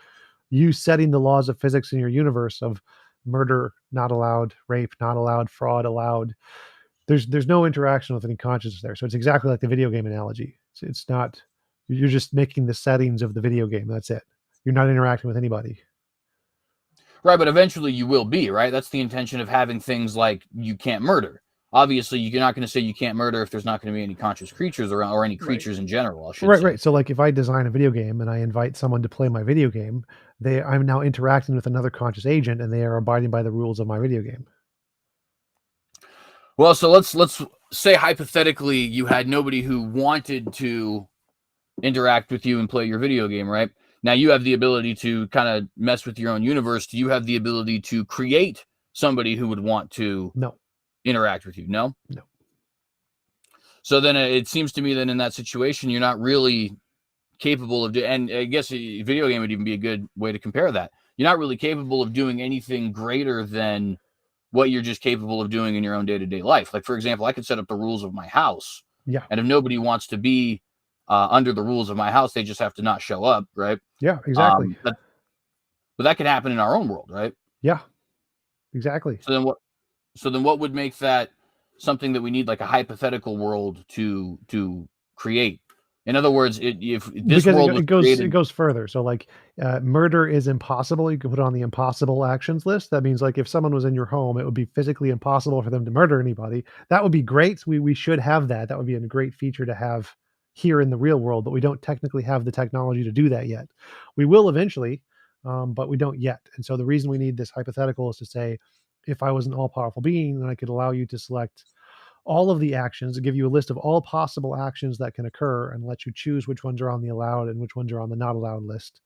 you setting the laws of physics in your universe of murder not allowed, rape not allowed, fraud allowed. There's no interaction with any consciousness there. So it's exactly like the video game analogy. It's not. You're just making the settings of the video game. That's it. You're not interacting with anybody. Right, but eventually you will be, right? That's the intention of having things like you can't murder. Obviously, you're not going to say you can't murder if there's not going to be any conscious creatures around, or any creatures in general, I should say. Right. So like if I design a video game and I invite someone to play my video game, I'm now interacting with another conscious agent and they are abiding by the rules of my video game. Well, so let's say hypothetically you had nobody who wanted to interact with you and play your video game, right? Now you have the ability to kind of mess with your own universe. Do you have the ability to create somebody who would want to No. interact with you? No? No. So then it seems to me that in that situation, you're not really capable of and I guess a video game would even be a good way to compare that. You're not really capable of doing anything greater than what you're just capable of doing in your own day-to-day life. Like, for example, I could set up the rules of my house. Yeah. And if nobody wants to be under the rules of my house, they just have to not show up, right? Yeah, exactly. But that could happen in our own world, right? Yeah, exactly. So then what would make that something that we need, like a hypothetical world to create? In other words, if this because world was created, it goes further. So like murder is impossible. You can put it on the impossible actions list. That means like if someone was in your home, it would be physically impossible for them to murder anybody. That would be great. We should have that. That would be a great feature to have here in the real world, but we don't technically have the technology to do that yet. We will eventually, but we don't yet. And so the reason we need this hypothetical is to say, if I was an all-powerful being, then I could allow you to select all of the actions, to give you a list of all possible actions that can occur and let you choose which ones are on the allowed and which ones are on the not allowed list.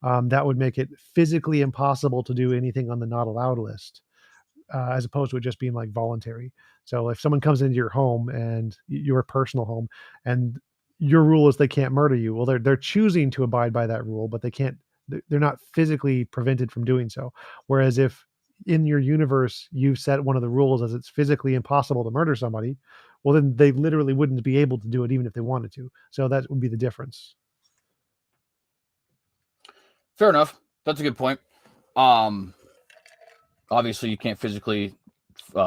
That would make it physically impossible to do anything on the not allowed list, as opposed to it just being like voluntary. So if someone comes into your home and your personal home and your rule is they can't murder you, well, they're choosing to abide by that rule, but they're not physically prevented from doing so. Whereas if in your universe you've set one of the rules as it's physically impossible to murder somebody, well, then they literally wouldn't be able to do it even if they wanted to. So that would be the difference. fair enough. That's a good point. Obviously, you can't physically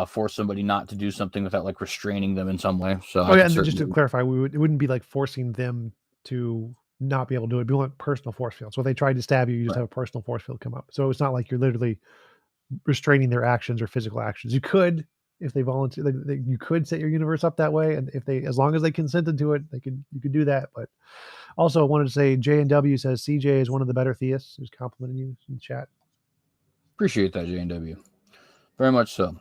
force somebody not to do something without like restraining them in some way. So, and just to clarify, it wouldn't be like forcing them to not be able to do it. It'd be like personal force field. So if they tried to stab you, you just have a personal force field come up. So it's not like you're literally restraining their actions or physical actions. You could, if they volunteer, you could set your universe up that way, and if they, as long as they consented to it, you could do that. But also, I wanted to say, J&W says CJ is one of the better theists. Who's complimenting you in the chat. Appreciate that, J&W, very much so.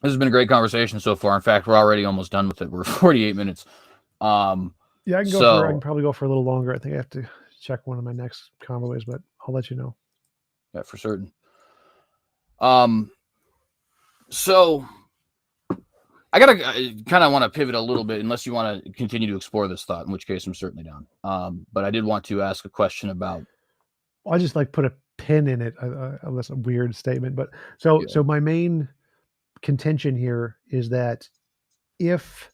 This has been a great conversation so far. In fact, we're already almost done with it. We're 48 minutes. Yeah, I can probably go for a little longer. I think I have to check one of my next convoys, but I'll let you know. Yeah, for certain. So I kind of want to pivot a little bit, unless you want to continue to explore this thought, in which case I'm certainly down. But I did want to ask a question about. I just like put a pin in it. That's a weird statement, but so my main contention here is that if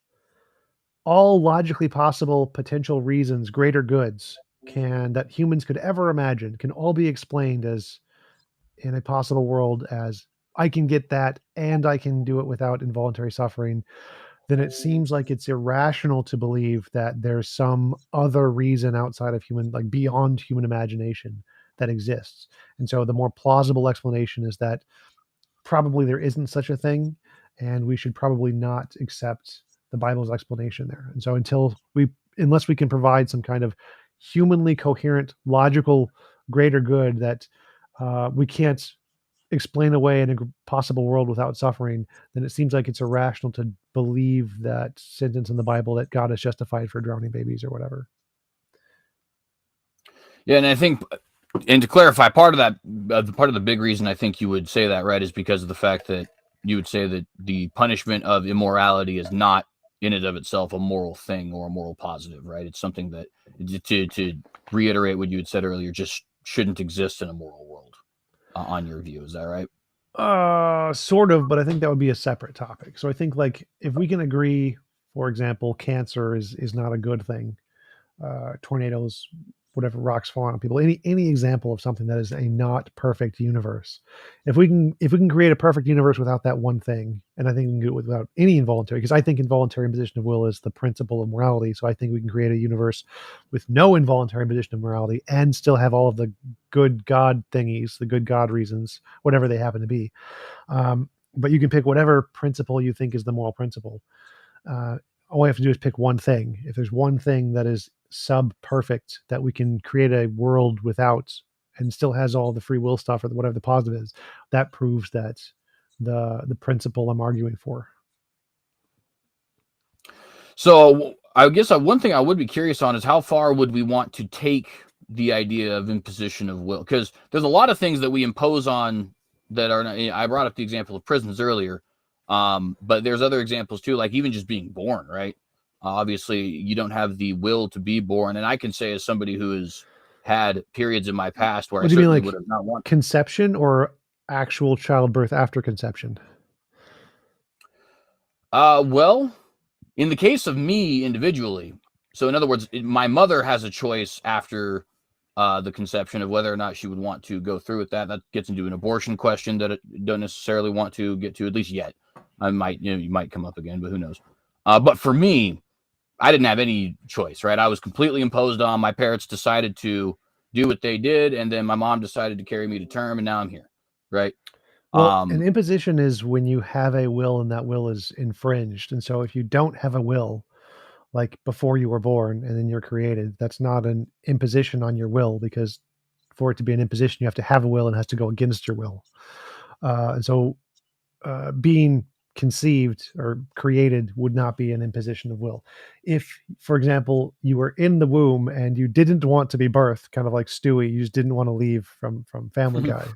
all logically possible potential reasons, greater goods that humans could ever imagine can all be explained as in a possible world as I can get that and I can do it without involuntary suffering, then it seems like it's irrational to believe that there's some other reason outside of human, like beyond human imagination, that exists. And so the more plausible explanation is that probably there isn't such a thing, and we should probably not accept the Bible's explanation there. And so unless we can provide some kind of humanly coherent, logical, greater good that we can't explain away in a possible world without suffering, then it seems like it's irrational to believe that sentence in the Bible that God is justified for drowning babies or whatever. Yeah, and I think, and to clarify, part of the big reason I think you would say that, right, is because of the fact that you would say that the punishment of immorality is not in and of itself a moral thing or a moral positive, right? It's something that, to reiterate what you had said earlier, just shouldn't exist in a moral world, on your view. Is that right? Sort of, but I think that would be a separate topic. So I think like if we can agree, for example, cancer is not a good thing, tornadoes, whatever, rocks falling on people, any example of something that is a not perfect universe. If we can create a perfect universe without that one thing, and I think we can do it without any involuntary, because I think involuntary imposition of will is the principle of morality. So I think we can create a universe with no involuntary imposition of morality and still have all of the good God thingies, the good God reasons, whatever they happen to be. But you can pick whatever principle you think is the moral principle. Uh, all we have to do is pick one thing. If there's one thing that is sub perfect that we can create a world without and still has all the free will stuff or whatever the positive is, that proves that the principle I'm arguing for. So I guess one thing I would be curious on is how far would we want to take the idea of imposition of will? Because there's a lot of things that we impose on that are not, I brought up the example of prisons earlier, but there's other examples too, like even just being born, right? Obviously, you don't have the will to be born, and I can say as somebody who has had periods in my past where I What do you mean, certainly like would have not wanted. conception or actual childbirth after conception? Well, in the case of me individually, so in other words, my mother has a choice after the conception of whether or not she would want to go through with that. That gets into an abortion question that I don't necessarily want to get to, at least yet. I might, you might come up again, but who knows? But for me, I didn't have any choice, right? I was completely imposed on. My parents decided to do what they did, and then my mom decided to carry me to term, and now I'm here, right? Well, an Um, imposition is when you have a will and that will is infringed. And so if you don't have a will, like before you were born and then you're created, that's not an imposition on your will, because for it to be an imposition, you have to have a will and it has to go against your will. And so being conceived or created would not be an imposition of will. If, for example, you were in the womb and you didn't want to be birthed, kind of like Stewie, you just didn't want to leave from Family Guy,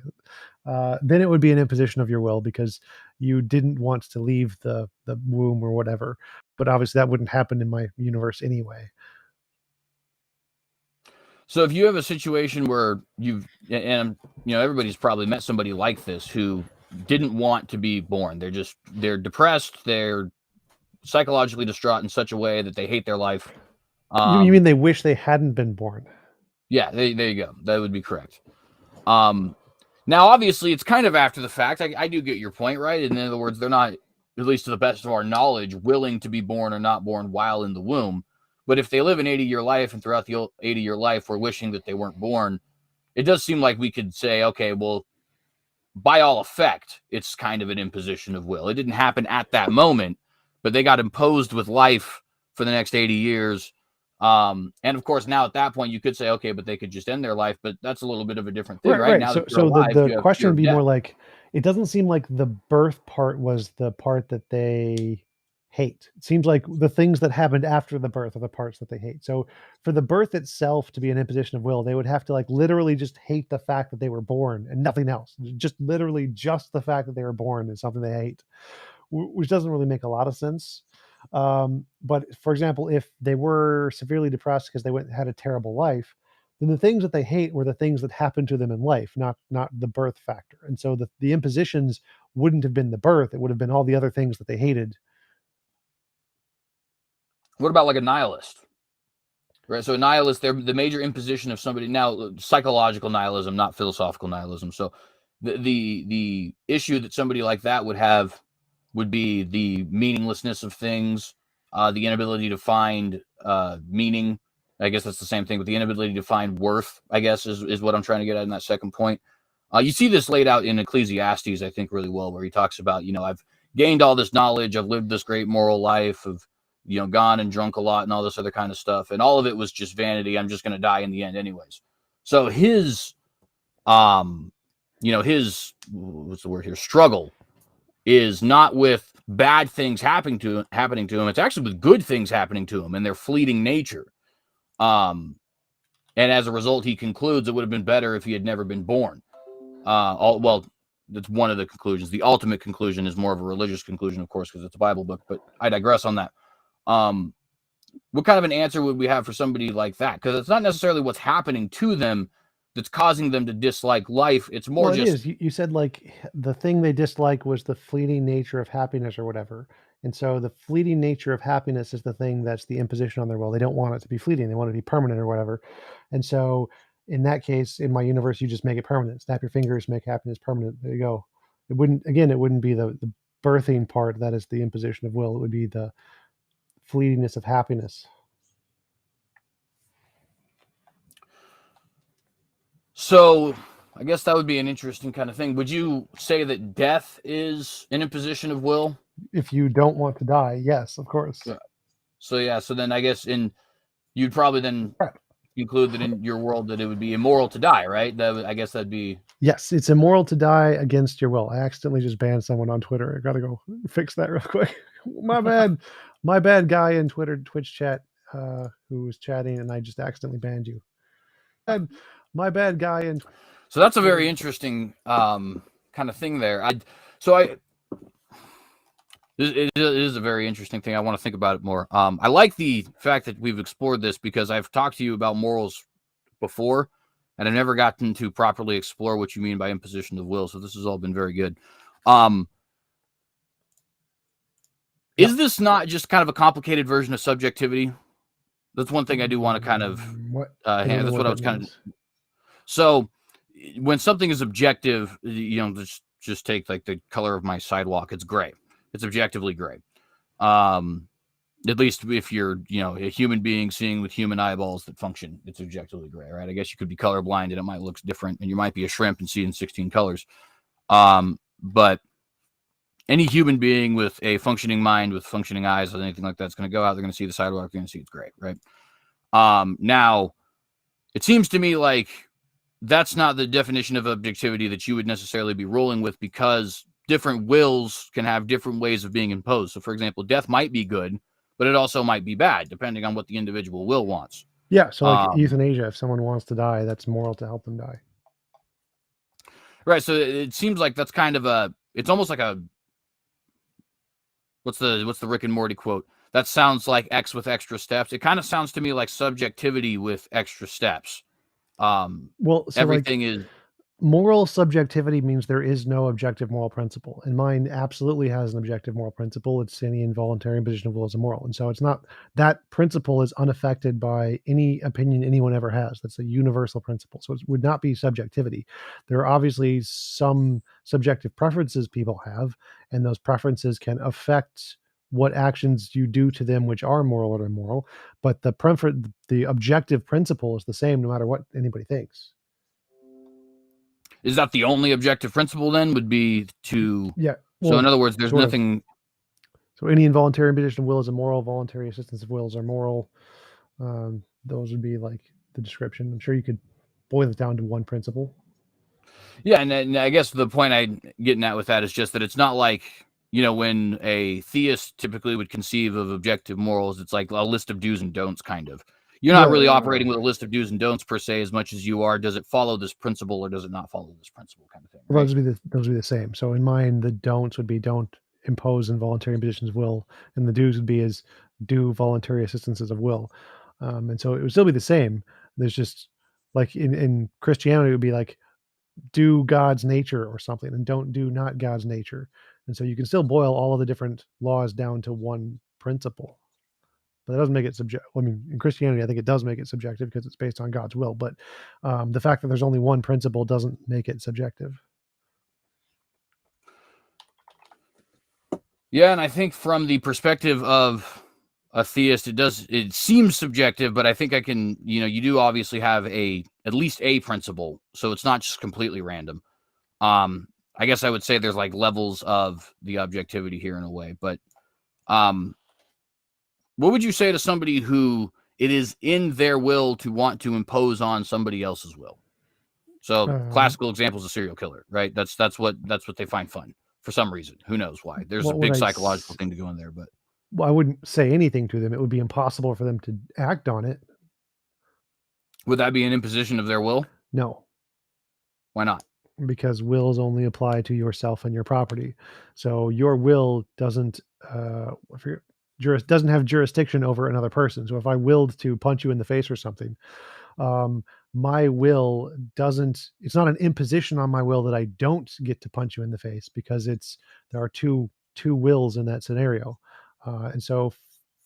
then it would be an imposition of your will because you didn't want to leave the womb or whatever. But obviously, that wouldn't happen in my universe anyway. So if you have a situation where and everybody's probably met somebody like this who didn't want to be born. They're depressed, they're psychologically distraught in such a way that they hate their life. You mean they wish they hadn't been born? Yeah, there you go. That would be correct. Now obviously it's kind of after the fact. I do get your point, right? In other words, they're not, at least to the best of our knowledge, willing to be born or not born while in the womb. But if they live an 80-year life and throughout the 80-year life we're wishing that they weren't born, it does seem like we could say, okay, well, by all effect, it's kind of an imposition of will. It didn't happen at that moment, but they got imposed with life for the next 80 years. And of course, now at that point, you could say, okay, but they could just end their life, but that's a little bit of a different thing, Right, right? right. Now that So, you're so the alive, the you have question fear would of be death. more like, it doesn't seem like the birth part was the part that they hate. It seems like the things that happened after the birth are the parts that they hate. So, for the birth itself to be an imposition of will, they would have to like literally just hate the fact that they were born and nothing else. Just literally just the fact that they were born is something they hate, which doesn't really make a lot of sense. But for example, if they were severely depressed because they had a terrible life, then the things that they hate were the things that happened to them in life, not the birth factor. And so the impositions wouldn't have been the birth; it would have been all the other things that they hated. What about like a nihilist? Right. So a nihilist, they're the major imposition of somebody now, psychological nihilism, not philosophical nihilism. So the issue that somebody like that would have would be the meaninglessness of things, the inability to find meaning. I guess that's the same thing with the inability to find worth, I guess, is what I'm trying to get at in that second point. You see this laid out in Ecclesiastes, I think, really well, where he talks about, I've gained all this knowledge, I've lived this great moral life, of gone and drunk a lot and all this other kind of stuff. And all of it was just vanity. I'm just going to die in the end anyways. So his, his, what's the word here? Struggle is not with bad things happening to him. It's actually with good things happening to him and their fleeting nature. And as a result, he concludes it would have been better if he had never been born. Well, that's one of the conclusions. The ultimate conclusion is more of a religious conclusion, of course, because it's a Bible book, but I digress on that. What kind of an answer would we have for somebody like that? Because it's not necessarily what's happening to them, that's causing them to dislike life. It's more Well, it just is. You said like the thing they dislike was the fleeting nature of happiness or whatever. And so the fleeting nature of happiness is the thing that's the imposition on their will. They don't want it to be fleeting. They want it to be permanent or whatever. And so in that case, in my universe, you just make it permanent. Snap your fingers, make happiness permanent. There you go. It wouldn't be the birthing part that is the imposition of will. It would be the fleetingness of happiness. so. I guess that would be an interesting kind of thing. Would you say that death is an imposition of will? If you don't want to die, yes, of course. Yeah. So yeah, so then I guess you'd probably then Right. conclude that in your world that it would be immoral to die, right? I guess that'd be. Yes, it's immoral to die against your will. I accidentally just banned someone on Twitter. I gotta go fix that real quick. My bad. My bad, guy in Twitch chat who was chatting, and I just accidentally banned you. My bad, guy in. So that's a very interesting kind of thing there. It is a very interesting thing. I want to think about it more. I like the fact that we've explored this because I've talked to you about morals before, and I've never gotten to properly explore what you mean by imposition of will. So this has all been very good. Is this not just kind of a complicated version of subjectivity? That's one thing I do want to kind of. That's what I was kind of. So when something is objective, just take like the color of my sidewalk. It's gray. It's objectively gray. At least if you're, a human being seeing with human eyeballs that function, it's objectively gray, right? I guess you could be colorblind and it might look different, and you might be a shrimp and see in 16 colors. But any human being with a functioning mind, with functioning eyes, or anything like that's going to go out, they're going to see the sidewalk, they're going to see it's gray, right? Now, it seems to me like that's not the definition of objectivity that you would necessarily be rolling with, because different wills can have different ways of being imposed. So, for example, death might be good, but it also might be bad, depending on what the individual will wants. Yeah, so like euthanasia, if someone wants to die, that's moral to help them die. Right, so it seems like that's kind of it's almost like what's the Rick and Morty quote? That sounds like X with extra steps. It kind of sounds to me like subjectivity with extra steps. So everything is moral subjectivity means there is no objective moral principle, and mine absolutely has an objective moral principle. It's any involuntary imposition of will is immoral, and so it's not, that principle is unaffected by any opinion anyone ever has. That's a universal principle, so it would not be subjectivity. There are obviously some subjective preferences people have, and those preferences can affect what actions you do to them which are moral or immoral, but the objective principle is the same no matter what anybody thinks. Is that the only objective principle then? Would be to. Yeah. Well, so in other words, there's nothing. So any involuntary imposition of will is immoral. Voluntary assistance of wills are moral. Those would be like the description. I'm sure you could boil it down to one principle. Yeah, and I guess the point I'm getting at with that is just that it's not like, when a theist typically would conceive of objective morals, it's like a list of do's and don'ts, kind of. You're not really operating with a list of do's and don'ts per se, as much as you are, does it follow this principle or does it not follow this principle, kind of thing. Right? Those would be the same. So in mine, the don'ts would be don't impose involuntary impositions of will, and the do's would be is do voluntary assistances of will. And so it would still be the same. There's just like in Christianity, it would be like do God's nature or something, and don't do not God's nature. And so you can still boil all of the different laws down to one principle. But that doesn't make it subjective. I mean, in Christianity, I think it does make it subjective because it's based on God's will. But the fact that there's only one principle doesn't make it subjective. Yeah, and I think from the perspective of a theist, it seems subjective, but I think I can, you do obviously have at least a principle, so it's not just completely random. I guess I would say there's like levels of the objectivity here in a way, but what would you say to somebody who it is in their will to want to impose on somebody else's will? So classical example is a serial killer, right? That's what they find fun for some reason. Who knows why? There's a big psychological thing to go in there, but I wouldn't say anything to them. It would be impossible for them to act on it. Would that be an imposition of their will? No. Why not? Because wills only apply to yourself and your property. So your will doesn't have jurisdiction over another person. So if I willed to punch you in the face or something, My will doesn't, it's not an imposition on my will that I don't get to punch you in the face, because there are two wills in that scenario. And so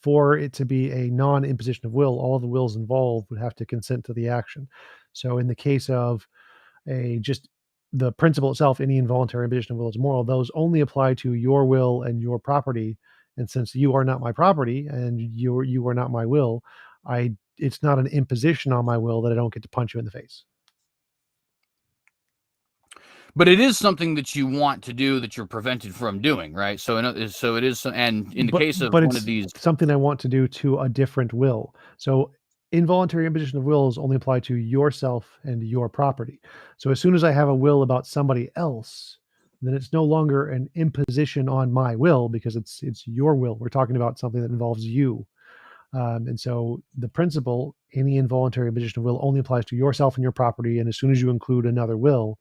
for it to be a non-imposition of will, all the wills involved would have to consent to the action. So in the case of a just the principle itself, any involuntary imposition of will is moral, those only apply to your will and your property. And since you are not my property and you are not my will, I it's not an imposition on my will that I don't get to punch you in the face. But it is something that you want to do that you're prevented from doing, right? So it is, and in the case of But one of it's these, something I want to do to a different will. So involuntary imposition of wills only apply to yourself and your property. So as soon as I have a will about somebody else, then it's no longer an imposition on my will, because it's your will. We're talking about something that involves you. And so the principle, any involuntary imposition of will, only applies to yourself and your property. And as soon as you include another will,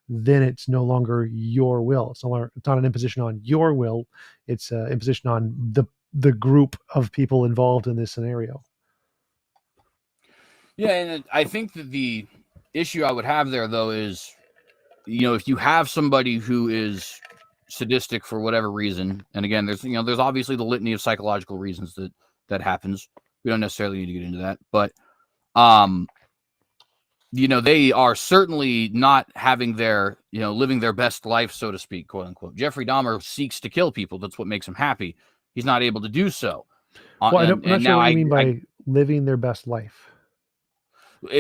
then it's no longer your will. It's not an imposition on your will. It's an imposition on the group of people involved in this scenario. yeah, and I think that the issue I would have there, though, is, if you have somebody who is sadistic for whatever reason, and again, there's obviously the litany of psychological reasons that happens. We don't necessarily need to get into that, but they are certainly not having their, living their best life, so to speak, quote unquote. Jeffrey Dahmer seeks to kill people. That's what makes him happy. He's not able to do so. Well, I'm not sure what you mean by living their best life.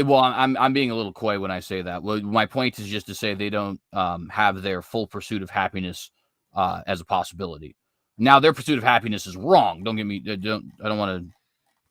Well, I'm being a little coy when I say that. Well, my point is just to say they don't have their full pursuit of happiness as a possibility. Now, their pursuit of happiness is wrong. Don't get me. I don't want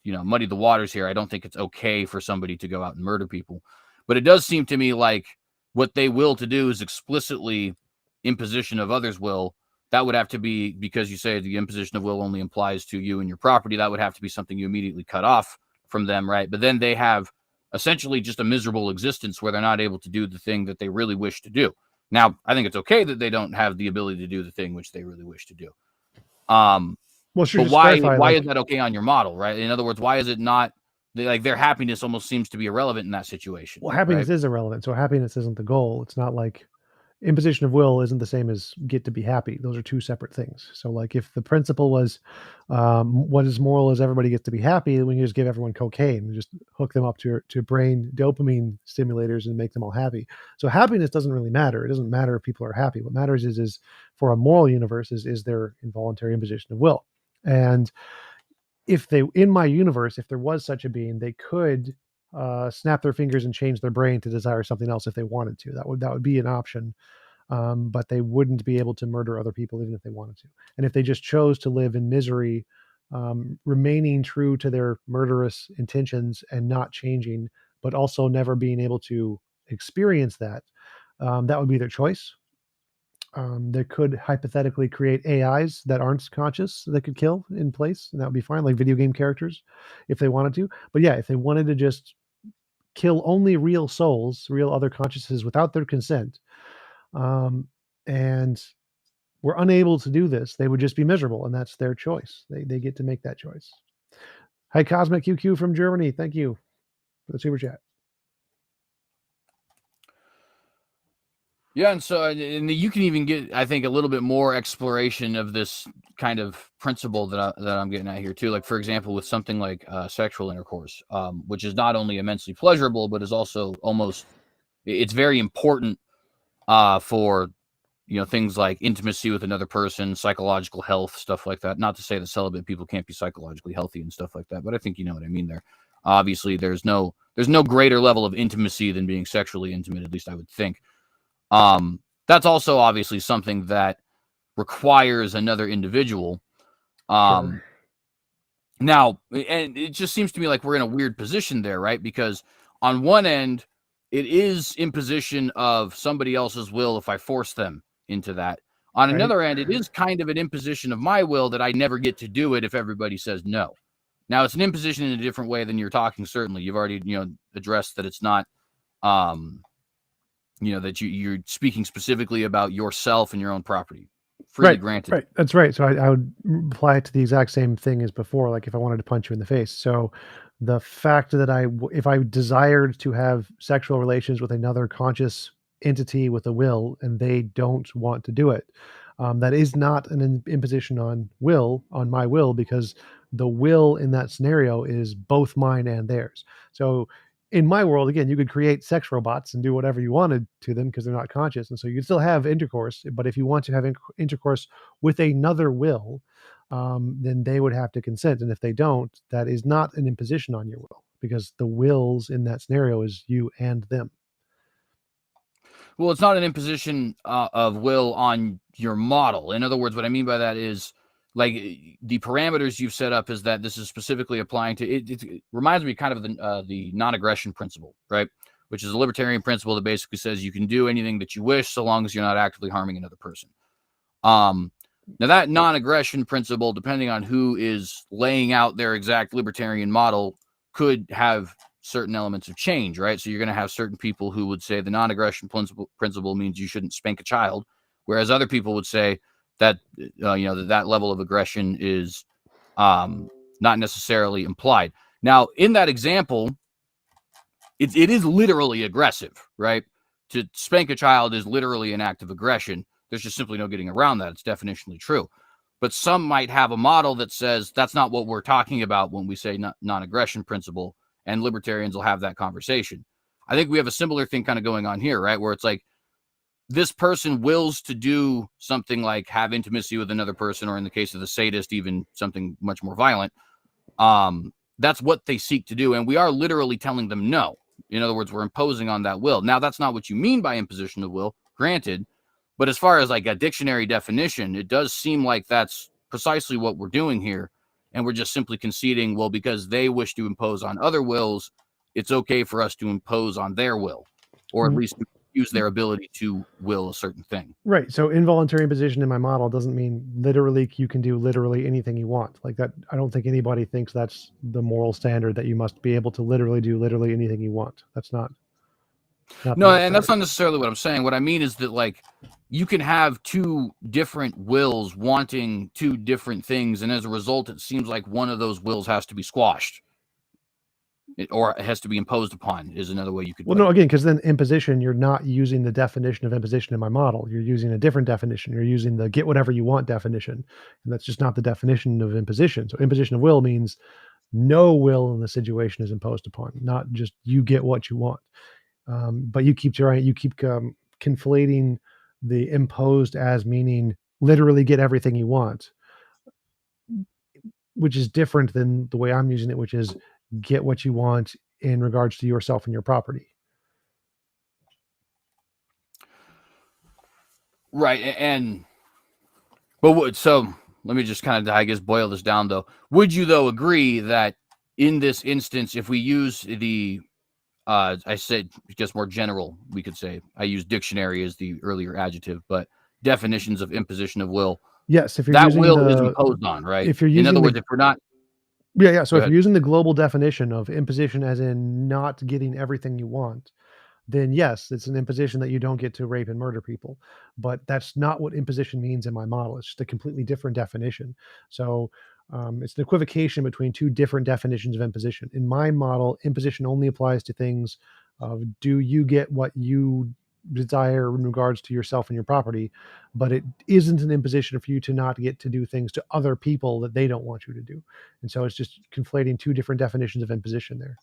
to, muddy the waters here. I don't think it's okay for somebody to go out and murder people, but it does seem to me like what they will to do is explicitly imposition of others' will. That would have to be, because you say the imposition of will only applies to you and your property. That would have to be something you immediately cut off from them, right? But then they have essentially just a miserable existence where they're not able to do the thing that they really wish to do. Now, I think it's okay that they don't have the ability to do the thing which they really wish to do. Well, sure, but why is that okay on your model, right? In other words, why is it not, like, their happiness almost seems to be irrelevant in that situation? Well, happiness is irrelevant. So happiness isn't the goal. It's not like imposition of will isn't the same as get to be happy. Those are two separate things. So like if the principle was what is moral is everybody gets to be happy, then we can just give everyone cocaine and just hook them up to brain dopamine stimulators and make them all happy. So happiness doesn't really matter. It doesn't matter if people are happy. What matters is for a moral universe is their involuntary imposition of will. And if in my universe, if there was such a being, they could snap their fingers and change their brain to desire something else if they wanted to. That would be an option, but they wouldn't be able to murder other people even if they wanted to. And if they just chose to live in misery, remaining true to their murderous intentions and not changing, but also never being able to experience that, that would be their choice. They could hypothetically create AIs that aren't conscious that could kill in place, and that would be fine, like video game characters, if they wanted to. But yeah, if they wanted to just kill only real souls, real other consciousness without their consent, and were unable to do this, they would just be miserable, and that's their choice. They get to make that choice. Hi, Cosmic QQ from Germany. Thank you for the super chat. Yeah, and so you can even get, I think, a little bit more exploration of this kind of principle that I'm getting at here too. Like, for example, with something like sexual intercourse, which is not only immensely pleasurable, but is also it's very important for things like intimacy with another person, psychological health, stuff like that. Not to say that celibate people can't be psychologically healthy and stuff like that, but I think you know what I mean there. Obviously, there's no greater level of intimacy than being sexually intimate, at least I would think. That's also obviously something that requires another individual. Sure. Now, and it just seems to me like we're in a weird position there, right? Because on one end, it is imposition of somebody else's will if I force them into that. On another end, it is kind of an imposition of my will that I never get to do it if everybody says no. Now, it's an imposition in a different way than you're talking. Certainly, you've already addressed that it's not. That you're speaking specifically about yourself and your own property. freely granted. Right. That's right. So I would apply it to the exact same thing as before, like if I wanted to punch you in the face. So the fact that if I desired to have sexual relations with another conscious entity with a will and they don't want to do it, that is not an imposition on my will, because the will in that scenario is both mine and theirs. So in my world, again, you could create sex robots and do whatever you wanted to them because they're not conscious, and so you still have intercourse. But if you want to have intercourse with another will, then they would have to consent, and if they don't, that is not an imposition on your will, because the wills in that scenario is you and them. Well, it's not an imposition of will on your model. In other words, what I mean by that is, like, the parameters you've set up is that this is specifically applying to it. It reminds me kind of the non-aggression principle, right? Which is a libertarian principle that basically says you can do anything that you wish so long as you're not actively harming another person. Now that non-aggression principle, depending on who is laying out their exact libertarian model, could have certain elements of change, right? So you're going to have certain people who would say the non-aggression principle means you shouldn't spank a child, whereas other people would say that that level of aggression is not necessarily implied. Now, in that example, it is literally aggressive, right? To spank a child is literally an act of aggression. There's just simply no getting around that. It's definitionally true. But some might have a model that says that's not what we're talking about when we say non-aggression principle, and libertarians will have that conversation. I think we have a similar thing kind of going on here, right? Where it's like, this person wills to do something like have intimacy with another person, or in the case of the sadist, even something much more violent. That's what they seek to do. And we are literally telling them no. In other words, we're imposing on that will. Now, that's not what you mean by imposition of will, granted. But as far as like a dictionary definition, it does seem like that's precisely what we're doing here. And we're just simply conceding, well, because they wish to impose on other wills, it's okay for us to impose on their will, or at least use their ability to will a certain thing. Right. So involuntary imposition in my model doesn't mean literally you can do literally anything you want. Like that, I don't think anybody thinks that's the moral standard, that you must be able to literally do literally anything you want. That's not no, and that's not necessarily what I'm saying. What I mean is that, like, you can have two different wills wanting two different things, and as a result, it seems like one of those wills has to be squashed. Or it has to be imposed upon, is another way you could. Well, no, again, because then imposition, you're not using the definition of imposition in my model. You're using a different definition. You're using the get whatever you want definition. And that's just not the definition of imposition. So imposition of will means no will in the situation is imposed upon, not just you get what you want. But you keep conflating the imposed as meaning literally get everything you want, which is different than the way I'm using it, which is get what you want in regards to yourself and your property. Right. So let me just kind of, I guess, boil this down though. Would you though agree that in this instance, if we use the, I said just more general, we could say, I use dictionary as the earlier adjective, but definitions of imposition of will. Yes. If you're that using will is imposed on, right? If you're using, in other words, if we're not, yeah. So if you're using the global definition of imposition as in not getting everything you want, then yes, it's an imposition that you don't get to rape and murder people. But that's not what imposition means in my model. It's just a completely different definition. So it's an equivocation between two different definitions of imposition. In my model, imposition only applies to things of do you get what you desire in regards to yourself and your property, but it isn't an imposition for you to not get to do things to other people that they don't want you to do. And so it's just conflating two different definitions of imposition there.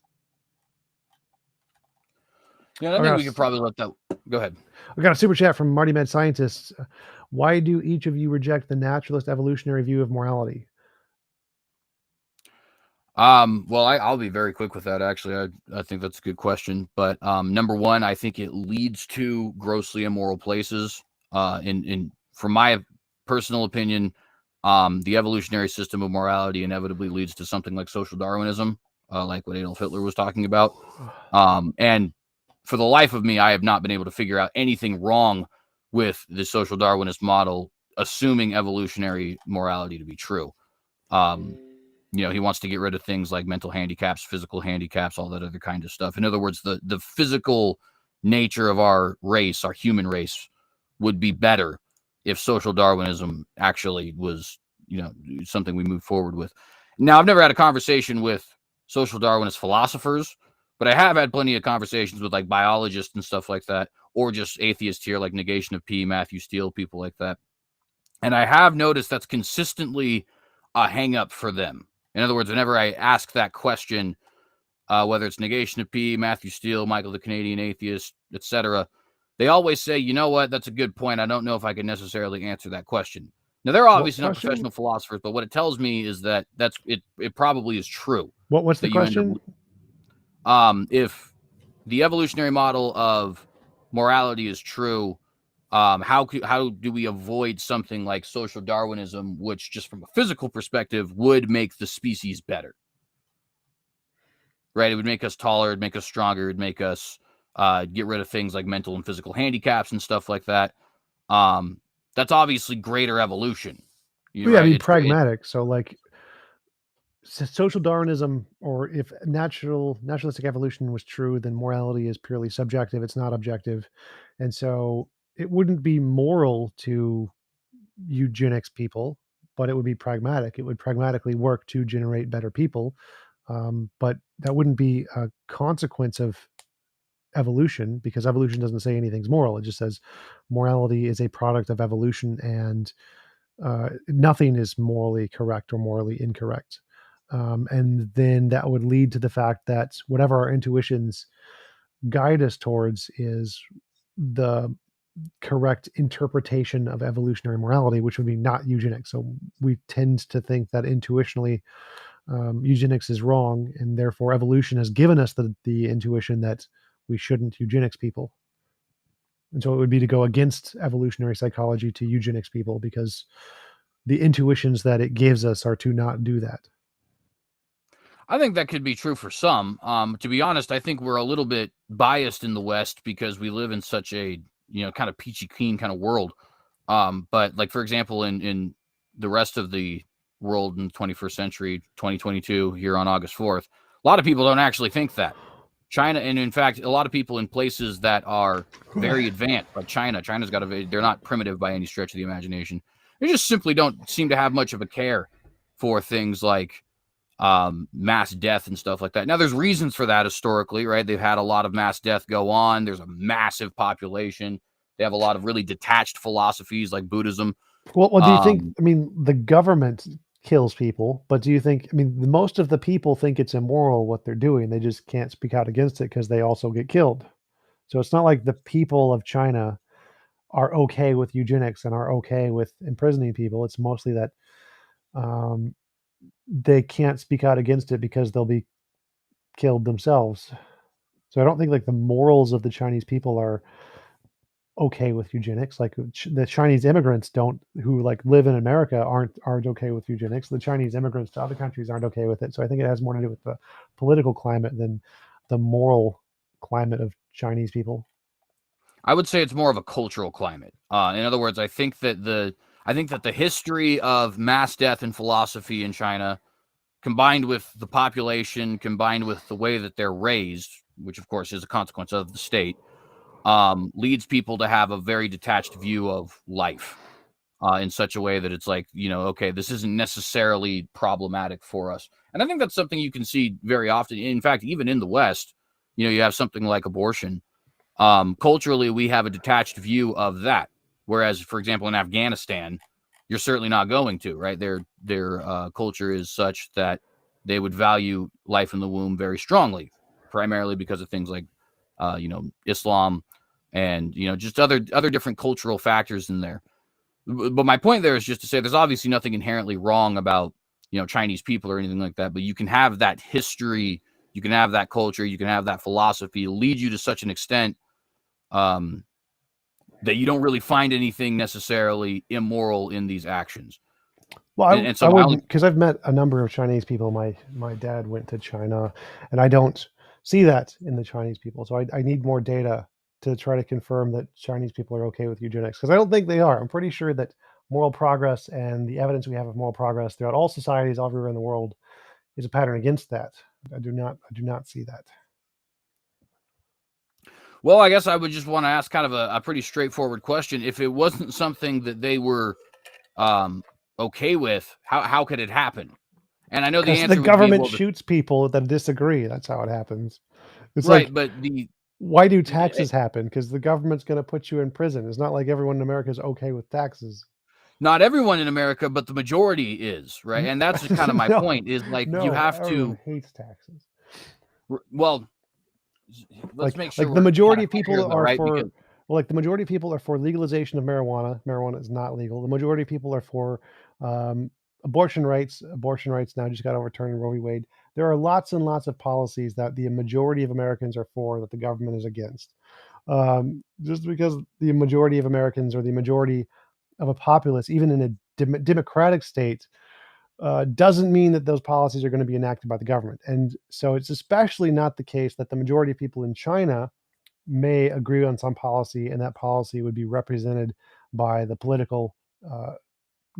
Yeah, I think we could probably let that go ahead. We got a super chat from Marty Med Scientists. Why do each of you reject the naturalist evolutionary view of morality? Well, I'll be very quick with that. Actually, I think that's a good question. But number one, I think it leads to grossly immoral places. From my personal opinion, the evolutionary system of morality inevitably leads to something like social Darwinism, like what Adolf Hitler was talking about. And for the life of me, I have not been able to figure out anything wrong with the social Darwinist model, assuming evolutionary morality to be true. He wants to get rid of things like mental handicaps, physical handicaps, all that other kind of stuff. In other words, the physical nature of our race, our human race, would be better if social Darwinism actually was, something we move forward with. Now, I've never had a conversation with social Darwinist philosophers, but I have had plenty of conversations with like biologists and stuff like that, or just atheists here, like Negation of P, Matthew Steele, people like that. And I have noticed that's consistently a hang up for them. In other words, whenever I ask that question, whether it's Negation of P, Matthew Steele, Michael the Canadian Atheist, etc., they always say, you know what, that's a good point. I don't know if I can necessarily answer that question. Now, they're obviously not professional philosophers, but what it tells me is that it probably is true. What's the question? If the evolutionary model of morality is true, how do we avoid something like social Darwinism, which just from a physical perspective would make the species better? Right? It would make us taller, it'd make us stronger, it'd make us get rid of things like mental and physical handicaps and stuff like that. That's obviously greater evolution. Yeah, right? I mean, pragmatic. So like social Darwinism, or if naturalistic evolution was true, then morality is purely subjective. It's not objective. And so it wouldn't be moral to eugenics people, but it would be pragmatic. It would pragmatically work to generate better people. But that wouldn't be a consequence of evolution, because evolution doesn't say anything's moral. It just says morality is a product of evolution, and nothing is morally correct or morally incorrect. And then that would lead to the fact that whatever our intuitions guide us towards is the correct interpretation of evolutionary morality, which would be not eugenics. So we tend to think that intuitionally eugenics is wrong, and therefore evolution has given us the intuition that we shouldn't eugenics people. And so it would be to go against evolutionary psychology to eugenics people, because the intuitions that it gives us are to not do that. I think that could be true for some. To be honest, I think we're a little bit biased in the West because we live in such a, kind of peachy keen kind of world. But like, for example, in the rest of the world in the 21st century, 2022, here on August 4th, a lot of people don't actually think that. China, and in fact, a lot of people in places that are very advanced, like China's got they're not primitive by any stretch of the imagination. They just simply don't seem to have much of a care for things like mass death and stuff like that. Now, there's reasons for that historically, right? They've had a lot of mass death go on. There's a massive population. They have a lot of really detached philosophies like Buddhism. Well, do you think, I mean, the government kills people, but do you think, I mean, most of the people think it's immoral what they're doing. They just can't speak out against it because they also get killed. So it's not like the people of China are okay with eugenics and are okay with imprisoning people. It's mostly that they can't speak out against it because they'll be killed themselves. So I don't think like the morals of the Chinese people are okay with eugenics. Like the Chinese immigrants who like live in America aren't okay with eugenics. The Chinese immigrants to other countries aren't okay with it. So I think it has more to do with the political climate than the moral climate of Chinese people. I would say it's more of a cultural climate. In other words, I think that the history of mass death and philosophy in China, combined with the population, combined with the way that they're raised, which of course is a consequence of the state, leads people to have a very detached view of life in such a way that it's like, okay, this isn't necessarily problematic for us. And I think that's something you can see very often. In fact, even in the West, you have something like abortion. Culturally, we have a detached view of that. Whereas, for example, in Afghanistan, you're certainly not going to, right? Their culture is such that they would value life in the womb very strongly, primarily because of things like, Islam and, just other different cultural factors in there. But my point there is just to say there's obviously nothing inherently wrong about, Chinese people or anything like that, but you can have that history, you can have that culture, you can have that philosophy lead you to such an extent that you don't really find anything necessarily immoral in these actions. Well, I wouldn't, because I've met a number of Chinese people. My dad went to China, and I don't see that in the Chinese people. So I need more data to try to confirm that Chinese people are okay with eugenics, because I don't think they are. I'm pretty sure that moral progress and the evidence we have of moral progress throughout all societies everywhere in the world is a pattern against that. I do not see that. Well, I guess I would just want to ask kind of a pretty straightforward question. If it wasn't something that they were okay with, how could it happen? And I know the Because the answer would be, government well, shoots people that disagree. That's how it happens. It's right, like, but why do taxes happen? Because the government's going to put you in prison. It's not like everyone in America is okay with taxes. not everyone in America, but the majority is, right? And that's kind of my No, point is like you no, have everyone to, hates taxes. well, let's Like make sure like the we're kind majority of of clear people though, are right? for Because well, like the majority of people are for legalization of marijuana. Marijuana is not legal. The majority of people are for um, abortion rights. Abortion rights now just got overturned in Roe v. Wade. There are lots and lots of policies that the majority of Americans are for that the government is against. Just because the majority of Americans or the majority of a populace, even in a democratic state, doesn't mean that those policies are going to be enacted by the government. And so it's especially not the case that the majority of people in China may agree on some policy, and that policy would be represented by the political uh,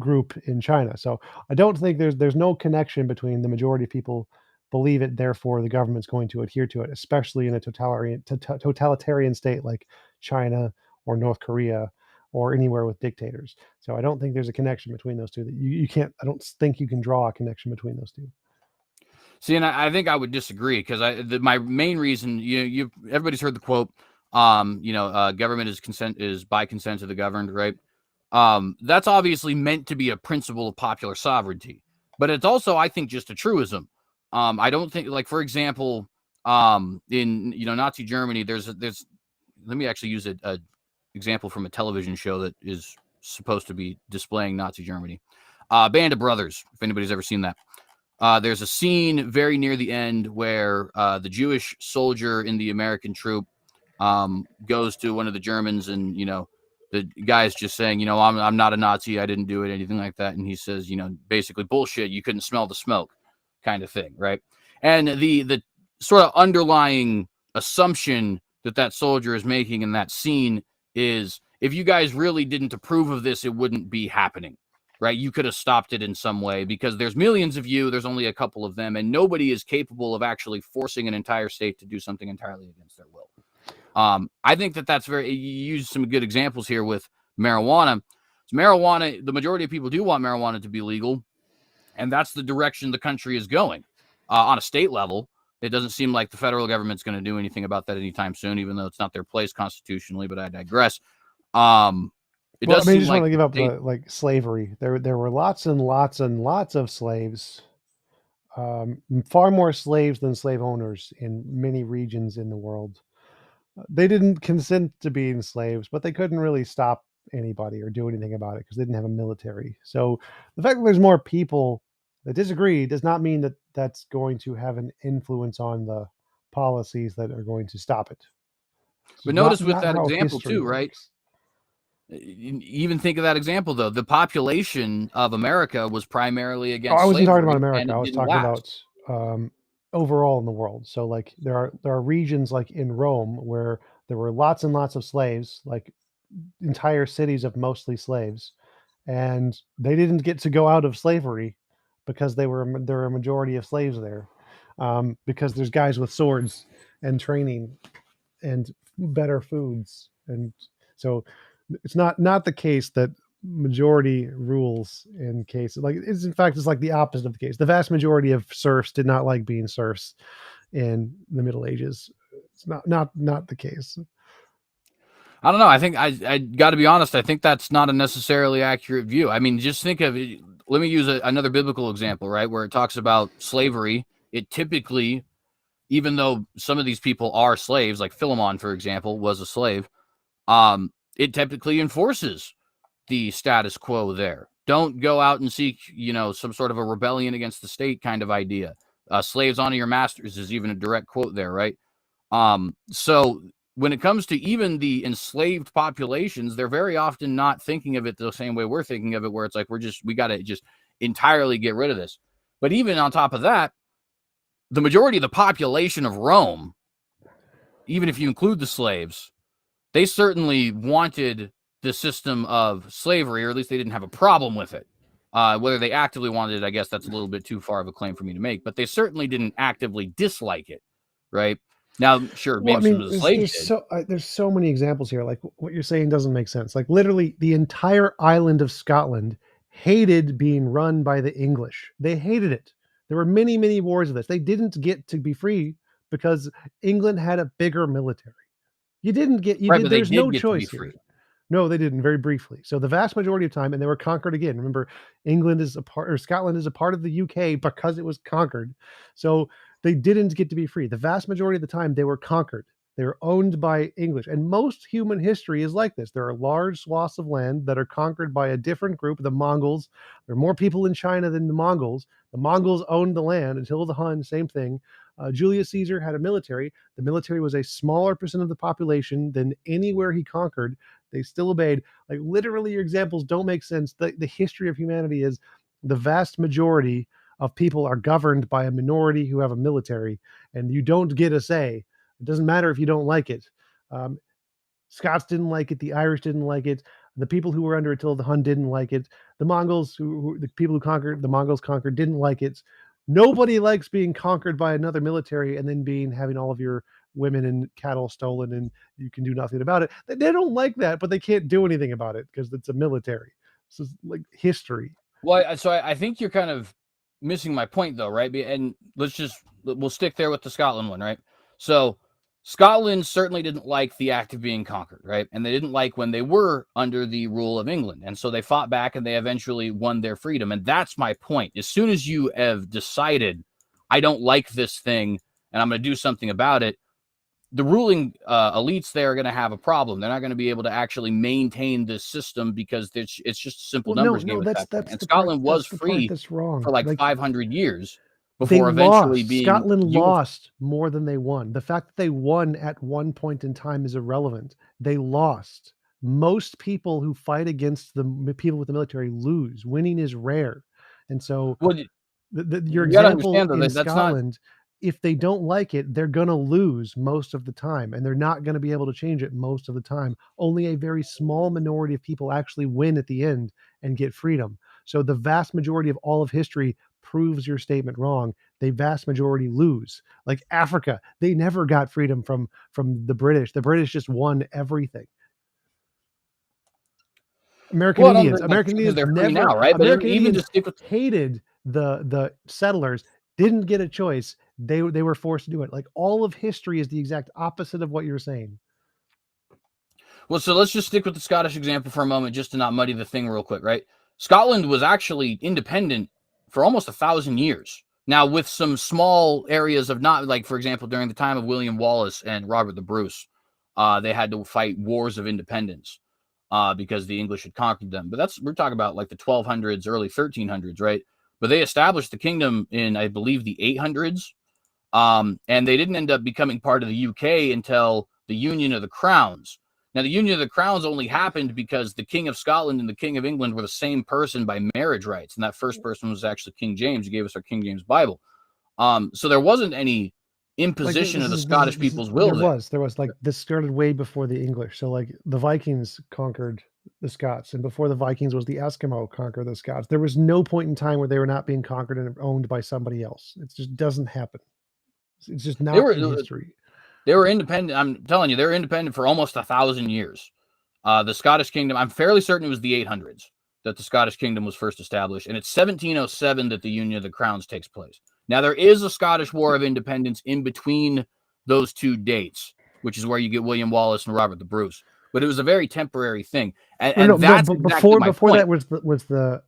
group in China. So I don't think there's no connection between the majority of people believe it, therefore the government's going to adhere to it, especially in a totalitarian state like China or North Korea or anywhere with dictators. So I don't think there's a connection between those two. That you can't. I don't think you can draw a connection between those two. see, and I think I would disagree because my main reason, everybody's heard the quote, government is by consent of the governed, right? That's obviously meant to be a principle of popular sovereignty, but it's also, I think, just a truism. I don't think, like, for example, in Nazi Germany, there's let me actually use a example from a television show that is supposed to be displaying Nazi Germany. Band of Brothers, if anybody's ever seen that. There's a scene very near the end where the Jewish soldier in the American troop goes to one of the Germans, and the guy's just saying, I'm not a Nazi, I didn't do it, anything like that, and he says, basically bullshit, you couldn't smell the smoke, kind of thing, right? And the sort of underlying assumption that soldier is making in that scene is, if you guys really didn't approve of this, it wouldn't be happening. Right, you could have stopped it in some way because there's millions of you, there's only a couple of them, and nobody is capable of actually forcing an entire state to do something entirely against their will. I think that's very, you use some good examples here with marijuana. Marijuana, the majority of people do want marijuana to be legal, and that's the direction the country is going. On a state level, it doesn't seem like the federal government's going to do anything about that anytime soon, even though it's not their place constitutionally, but I digress. It Well, I does mean, you seem just like want to give up state, the like slavery. There were lots and lots and lots of slaves, far more slaves than slave owners in many regions in the world. They didn't consent to being slaves, but they couldn't really stop anybody or do anything about it because they didn't have a military. So the fact that there's more people that disagree does not mean that that's going to have an influence on the policies that are going to stop it. It's but just notice with not that how example history too, right? works. Even think of that example though. The population of America was primarily Oh, I against wasn't talking about slavery, and America. I it was didn't talking last. about overall in the world. So like there are regions like in Rome where there were lots and lots of slaves, like entire cities of mostly slaves, and they didn't get to go out of slavery because there were a majority of slaves there, because there's guys with swords and training and better foods, and so it's not the case that majority rules in cases like it's in fact it's like the opposite of the case. The vast majority of serfs did not like being serfs in the Middle Ages. It's not the case. I don't know. I think I got to be honest. I think that's not a necessarily accurate view. I mean, just think of it. Let me use another biblical example, right, where it talks about slavery. It typically, even though some of these people are slaves, like Philemon, for example, was a slave, it typically enforces the status quo there. Don't go out and seek, some sort of a rebellion against the state kind of idea. Slaves honor your masters is even a direct quote there, right? So when it comes to even the enslaved populations, they're very often not thinking of it the same way we're thinking of it, where it's like we got to just entirely get rid of this. But even on top of that, the majority of the population of Rome, even if you include the slaves, they certainly wanted the system of slavery, or at least they didn't have a problem with it. Whether they actively wanted it, I guess that's a little bit too far of a claim for me to make, but they certainly didn't actively dislike it, right? Now, sure, Well, I maybe some mean, of the slaves did. there's so many examples here. Like what you're saying doesn't make sense. Like literally, the entire island of Scotland hated being run by the English. They hated it. There were many wars of this. They didn't get to be free because England had a bigger military. You didn't get. You Right, did. but they There's did no get to be choice free. here. No, they didn't. Very briefly. So the vast majority of time, and they were conquered again. Remember, England is a part, or Scotland is a part of the UK because it was conquered. So they didn't get to be free. The vast majority of the time, they were conquered. They were owned by English, and most human history is like this. There are large swaths of land that are conquered by a different group, the Mongols. There are more people in China than the Mongols. The Mongols owned the land until the Hun. Same thing. Julius Caesar had a military. The military was a smaller percent of the population than anywhere he conquered. They still obeyed. Like literally, your examples don't make sense. The history of humanity is the vast majority of people are governed by a minority who have a military, and you don't get a say. It doesn't matter if you don't like it. Um, Scots didn't like it. The Irish didn't like it. The people who were under Attila the Hun didn't like it. The Mongols, the people who conquered, the Mongols conquered, didn't like it. Nobody likes being conquered by another military and then having all of your women and cattle stolen and you can do nothing about it. They don't like that, but they can't do anything about it because it's a military. This is like history. Well, I think you're kind of missing my point, though, right? And we'll stick there with the Scotland one, right? So Scotland certainly didn't like the act of being conquered, right? And they didn't like when they were under the rule of England. And so they fought back and they eventually won their freedom. And that's my point. As soon as you have decided, I don't like this thing and I'm going to do something about it, the ruling elites there are going to have a problem. They're not going to be able to actually maintain this system because it's just a simple Well, no, numbers game no, at that point. that's And the part Scotland was that's the part free that's for wrong. like Like 500 years they before eventually lost. being Scotland unified. lost more than they won. The fact that they won at one point in time is irrelevant. They lost. Most people who fight against the people with the military lose. Winning is rare. And so Well, your you got to example understand though in that that's not. Scotland, if they don't like it, they're going to lose most of the time and they're not going to be able to change it most of the time. Only a very small minority of people actually win at the end and get freedom. So the vast majority of all of history proves your statement wrong. The vast majority lose. Like Africa, they never got freedom from the British. The British just won everything. American Well, I don't Indians. think that's American true because Indians they're free never. now, right? But American even Indians just stick with. hated the settlers. Didn't get a choice. They were forced to do it. Like all of history is the exact opposite of what you're saying. Well, so let's just stick with the Scottish example for a moment, just to not muddy the thing real quick, right? Scotland was actually independent for almost 1,000 years. Now, with some small areas of not, like, for example, during the time of William Wallace and Robert the Bruce, they had to fight wars of independence because the English had conquered them. But we're talking about like the 1200s, early 1300s, right? But they established the kingdom in, I believe, the 800s. And they didn't end up becoming part of the UK until the Union of the Crowns. Now, the Union of the Crowns only happened because the King of Scotland and the King of England were the same person by marriage rights. And that first person was actually King James, who gave us our King James Bible. So there wasn't any Like imposition of the Scottish people's will there. There was like this started way before the English. So like the Vikings conquered the Scots, and before the Vikings was the Eskimo conquer the Scots. There was no point in time where they were not being conquered and owned by somebody else. It just doesn't happen. It's just They not were in history. they were independent. I'm telling you, they were independent for almost 1,000 years. The Scottish kingdom, I'm fairly certain it was the 800s that the Scottish kingdom was first established, and it's 1707 that the Union of the Crowns takes place. Now, there is a Scottish War of Independence in between those two dates, which is where you get William Wallace and Robert the Bruce. But it was a very temporary thing, and that's But exactly my before point. that was the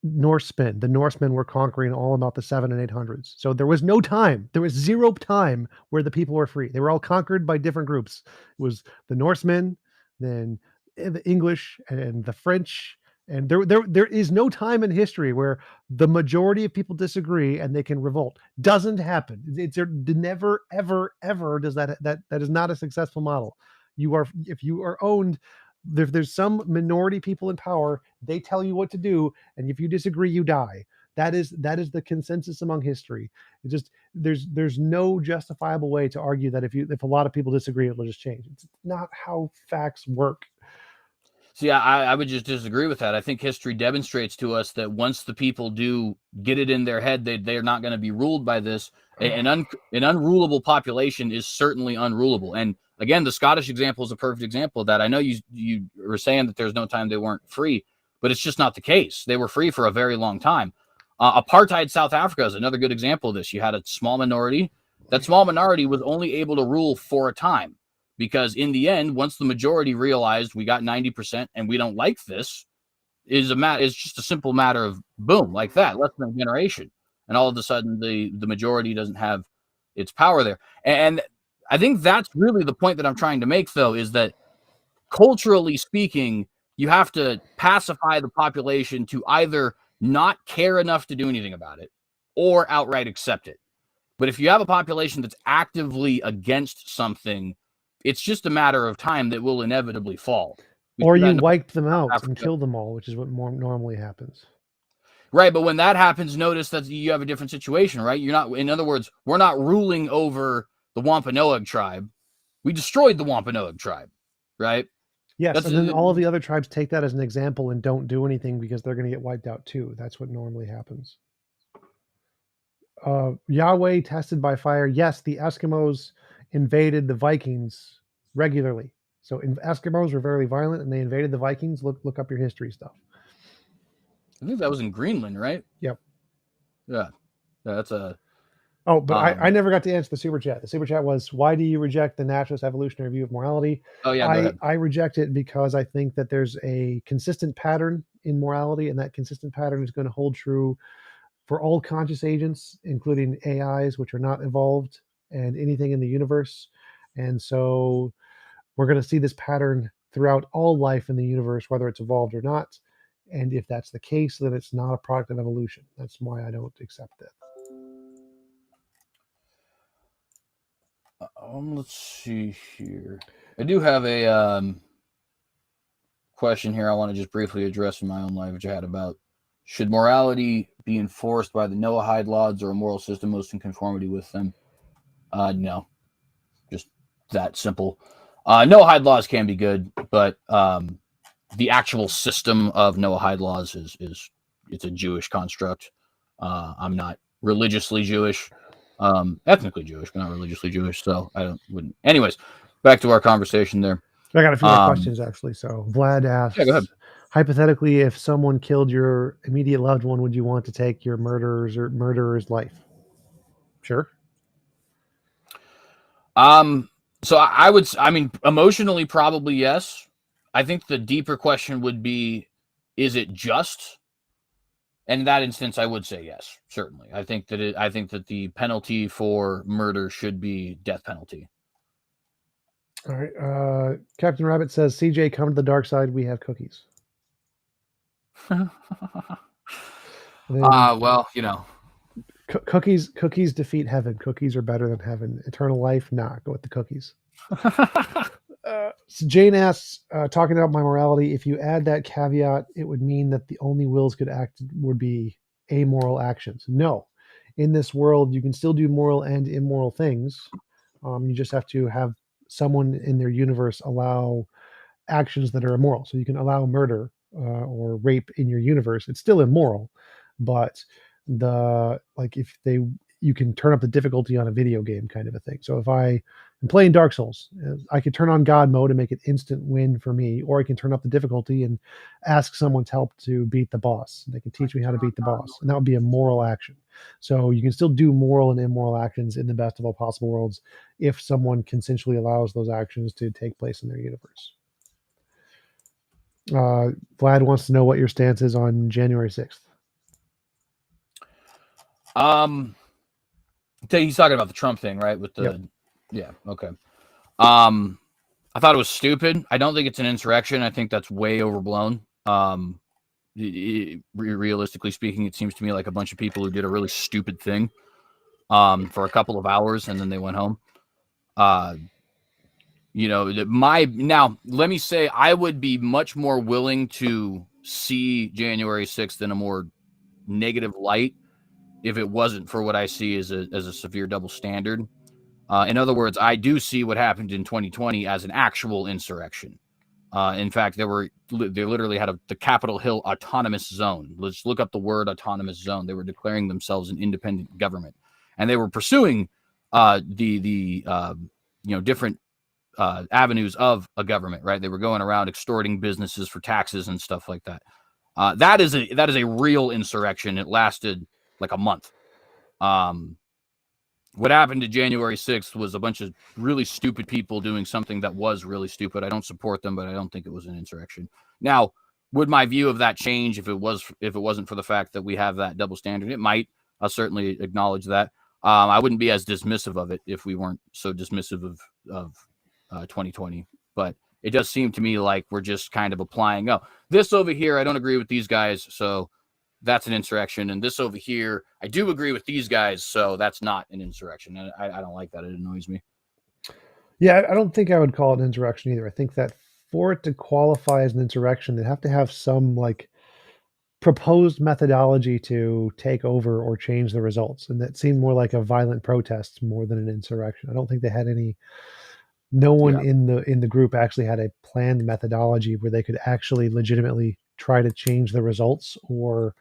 Norsemen. The Norsemen were conquering all about the 700s and 800s. So there was no time. There was zero time where the people were free. They were all conquered by different groups. It was the Norsemen, then the English and the French. And there is no time in history where the majority of people disagree and they can revolt. Doesn't happen. It's never, ever does that is not a successful model. If you are owned, there's some minority people in power, they tell you what to do, and if you disagree, you die. That is the consensus among history. It just there's no justifiable way to argue that if a lot of people disagree, it'll just change. It's not how facts work. See, I would just disagree with that. I think history demonstrates to us that once the people do get it in their head, they're not going to be ruled by this. An unrulable population is certainly unrulable. And again, the Scottish example is a perfect example of that. I know you were saying that there's no time they weren't free, but it's just not the case. They were free for a very long time. Apartheid South Africa is another good example of this. You had a small minority. That small minority was only able to rule for a time because in the end, once the majority realized we got 90% and we don't like this, is just a simple matter of boom, like that, less than a generation. And all of a sudden the majority doesn't have its power there. And I think that's really the point that I'm trying to make, though, is that culturally speaking, you have to pacify the population to either not care enough to do anything about it or outright accept it. But if you have a population that's actively against something, it's just a matter of time that will inevitably fall. Or you wiped them out and killed them all, which is what more normally happens. Right, but when that happens, notice that you have a different situation, right? You're not, in other words, we're not ruling over the Wampanoag tribe. We destroyed the Wampanoag tribe, right? Yes, and then all of the other tribes take that as an example and don't do anything because they're going to get wiped out too. That's what normally happens. Yahweh tested by fire. Yes, the Eskimos invaded the Vikings regularly. So Eskimos were very violent and they invaded the Vikings. Look up your history stuff. I think that was in Greenland, right? Yep. Yeah. That's a... Oh, but I never got to answer the super chat. The super chat was, why do you reject the naturalist evolutionary view of morality? Oh, yeah, go ahead. I reject it because I think that there's a consistent pattern in morality, and that consistent pattern is going to hold true for all conscious agents, including AIs, which are not evolved, and anything in the universe. And so we're going to see this pattern throughout all life in the universe, whether it's evolved or not. And if that's the case, then it's not a product of evolution. That's why I don't accept it. Let's see here. I do have a question here I want to just briefly address in my own life, which I had about, should morality be enforced by the Noahide laws or a moral system most in conformity with them? No. Just that simple. Noahide laws can be good, but the actual system of Noahide laws is it's a Jewish construct. I'm not religiously Jewish. Ethnically Jewish, but not religiously Jewish, so wouldn't. Anyways, back to our conversation there. I got a few more questions actually. So Vlad asks, yeah, go ahead. Hypothetically, if someone killed your immediate loved one, would you want to take your murderer's life? Sure. So I mean, emotionally, probably yes. I think the deeper question would be, is it just? And in that instance, I would say yes, certainly. I think that the penalty for murder should be death penalty. All right. Captain Rabbit says, CJ, come to the dark side. We have cookies. Well, you know. Cookies defeat heaven. Cookies are better than heaven. Eternal life, nah, go with the cookies. So Jane asks, talking about my morality, if you add that caveat, it would mean that the only wills could act would be amoral actions. No. In this world, you can still do moral and immoral things. You just have to have someone in their universe allow actions that are immoral. So you can allow murder or rape in your universe. It's still immoral, but you can turn up the difficulty on a video game kind of a thing. So if I am playing Dark Souls, I could turn on God mode and make it instant win for me, or I can turn up the difficulty and ask someone's help to beat the boss. They can teach me how to beat the boss, and that would be a moral action. So you can still do moral and immoral actions in the best of all possible worlds if someone consensually allows those actions to take place in their universe. Vlad wants to know what your stance is on January 6th. He's talking about the Trump thing, right? With the, yep. Yeah, okay. I thought it was stupid. I don't think it's an insurrection. I think that's way overblown. Realistically speaking, it seems to me like a bunch of people who did a really stupid thing for a couple of hours and then they went home. Now let me say I would be much more willing to see January 6th in a more negative light if it wasn't for what I see as a severe double standard. In other words, I do see what happened in 2020 as an actual insurrection. In fact, they literally had the Capitol Hill autonomous zone. Let's look up the word autonomous zone. They were declaring themselves an independent government. and they were pursuing different avenues of a government, right? They were going around extorting businesses for taxes and stuff like that. That is a real insurrection. It lasted like a month. What happened to January 6th was a bunch of really stupid people doing something that was really stupid. I don't support them, but I don't think it was an insurrection. Now, would my view of that change if it wasn't for the fact that we have that double standard? It might. I'll certainly acknowledge that. I wouldn't be as dismissive of it if we weren't so dismissive of 2020. But it does seem to me like we're just kind of applying, this over here, I don't agree with these guys, so that's an insurrection. And this over here, I do agree with these guys, so that's not an insurrection. And I don't like that. It annoys me. Yeah, I don't think I would call it an insurrection either. I think that for it to qualify as an insurrection, they have to have some like proposed methodology to take over or change the results. And that seemed more like a violent protest more than an insurrection. I don't think they had any. No one in the group actually had a planned methodology where they could actually legitimately try to change the results or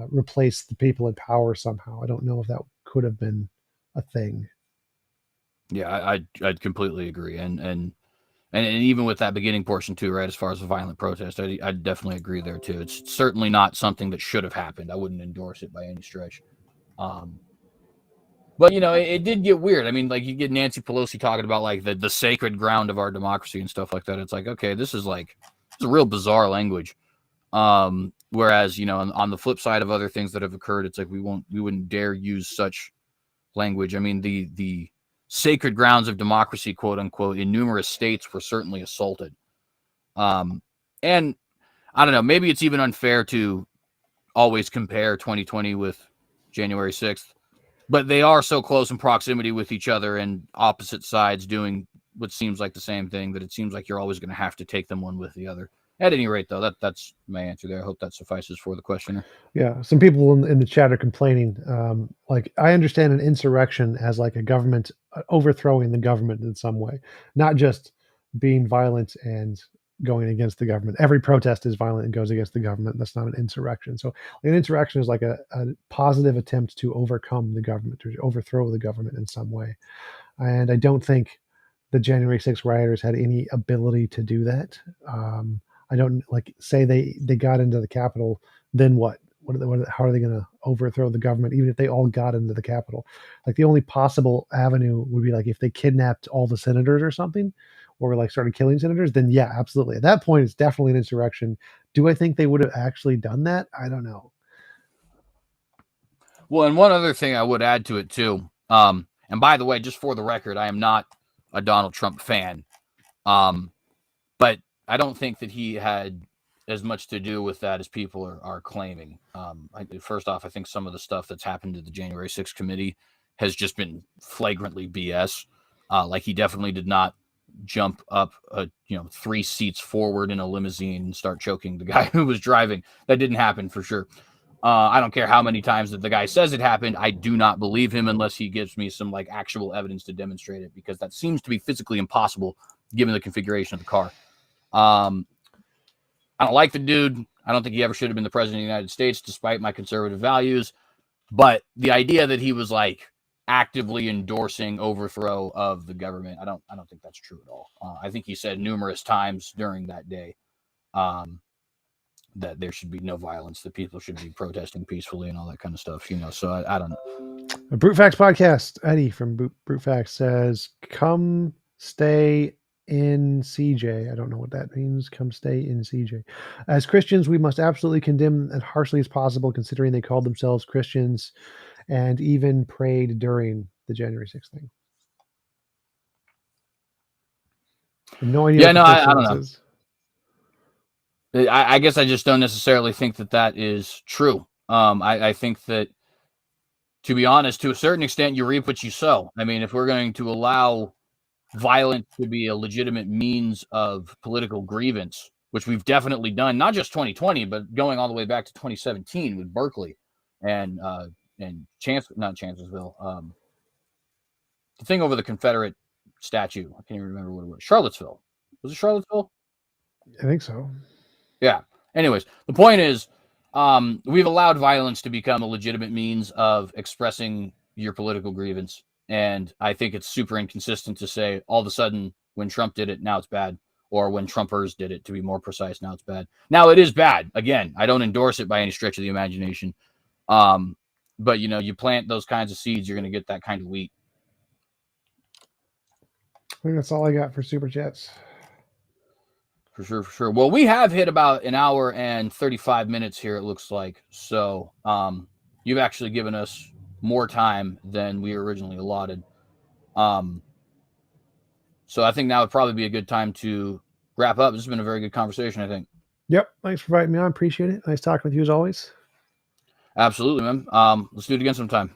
replace the people in power somehow. I don't know if that could have been a thing. Yeah, I'd completely agree. And even with that beginning portion too, right, as far as a violent protest, I definitely agree there too. It's certainly not something that should have happened. I wouldn't endorse it by any stretch. But it did get weird. I mean, like you get Nancy Pelosi talking about like the sacred ground of our democracy and stuff like that. It's like, okay, this is a real bizarre language. Whereas, on the flip side of other things that have occurred, it's like we wouldn't dare use such language. I mean, the sacred grounds of democracy, quote unquote, in numerous states were certainly assaulted. And I don't know, maybe it's even unfair to always compare 2020 with January 6th, but they are so close in proximity with each other and opposite sides doing what seems like the same thing that it seems like you're always going to have to take them one with the other. At any rate, though, that's my answer there. I hope that suffices for the questioner. Yeah, some people in the chat are complaining. Like, I understand an insurrection as like a government overthrowing the government in some way, not just being violent and going against the government. Every protest is violent and goes against the government. That's not an insurrection. So an insurrection is like a positive attempt to overcome the government, to overthrow the government in some way. And I don't think the January 6th rioters had any ability to do that. I don't say they got into the Capitol, then what? How are they going to overthrow the government, even if they all got into the Capitol? Like the only possible avenue would be like if they kidnapped all the senators or something, or like started killing senators, then yeah, absolutely. At that point, it's definitely an insurrection. Do I think they would have actually done that? I don't know. Well, and one other thing I would add to it too, and by the way, just for the record, I am not a Donald Trump fan, but I don't think that he had as much to do with that as people are claiming. First off, I think some of the stuff that's happened to the January 6th committee has just been flagrantly BS. Like he definitely did not jump up 3 seats forward in a limousine and start choking the guy who was driving. That didn't happen for sure. I don't care how many times that the guy says it happened. I do not believe him unless he gives me some like actual evidence to demonstrate it, because that seems to be physically impossible given the configuration of the car. I don't like the dude. I don't think he ever should have been the president of the United States, despite my conservative values. But the idea that he was like actively endorsing overthrow of the government, I don't think that's true at all. I think he said numerous times during that day that there should be no violence, that people should be protesting peacefully and all that kind of stuff. So I don't know. A Brute Facts podcast. Eddie from Brute Facts says, "Come stay in CJ." I don't know what that means. Come stay in CJ. As Christians, we must absolutely condemn as harshly as possible, considering they called themselves Christians and even prayed during the January 6th thing. No idea. Yeah, no, I don't know. I guess I just don't necessarily think that is true. I think that, to be honest, to a certain extent, you reap what you sow. I mean, if we're going to allow violence to be a legitimate means of political grievance, which we've definitely done, not just 2020, but going all the way back to 2017 with Berkeley and not Chancellorsville, the thing over the Confederate statue. I can't even remember what it was. Charlottesville. Was it Charlottesville? I think so. Yeah. Anyways, the point is, we've allowed violence to become a legitimate means of expressing your political grievance. And I think it's super inconsistent to say all of a sudden when Trump did it, now it's bad. Or when Trumpers did it, to be more precise, now it's bad. Now it is bad. Again, I don't endorse it by any stretch of the imagination. But you plant those kinds of seeds, you're going to get that kind of wheat. I think that's all I got for Super Chats. For sure, for sure. Well, we have hit about an hour and 35 minutes here, it looks like. So you've actually given us more time than we originally allotted. So I think now would probably be a good time to wrap up. This has been a very good conversation, I think. Yep. Thanks for inviting me on. Appreciate it. Nice talking with you as always. Absolutely, man. Let's do it again sometime.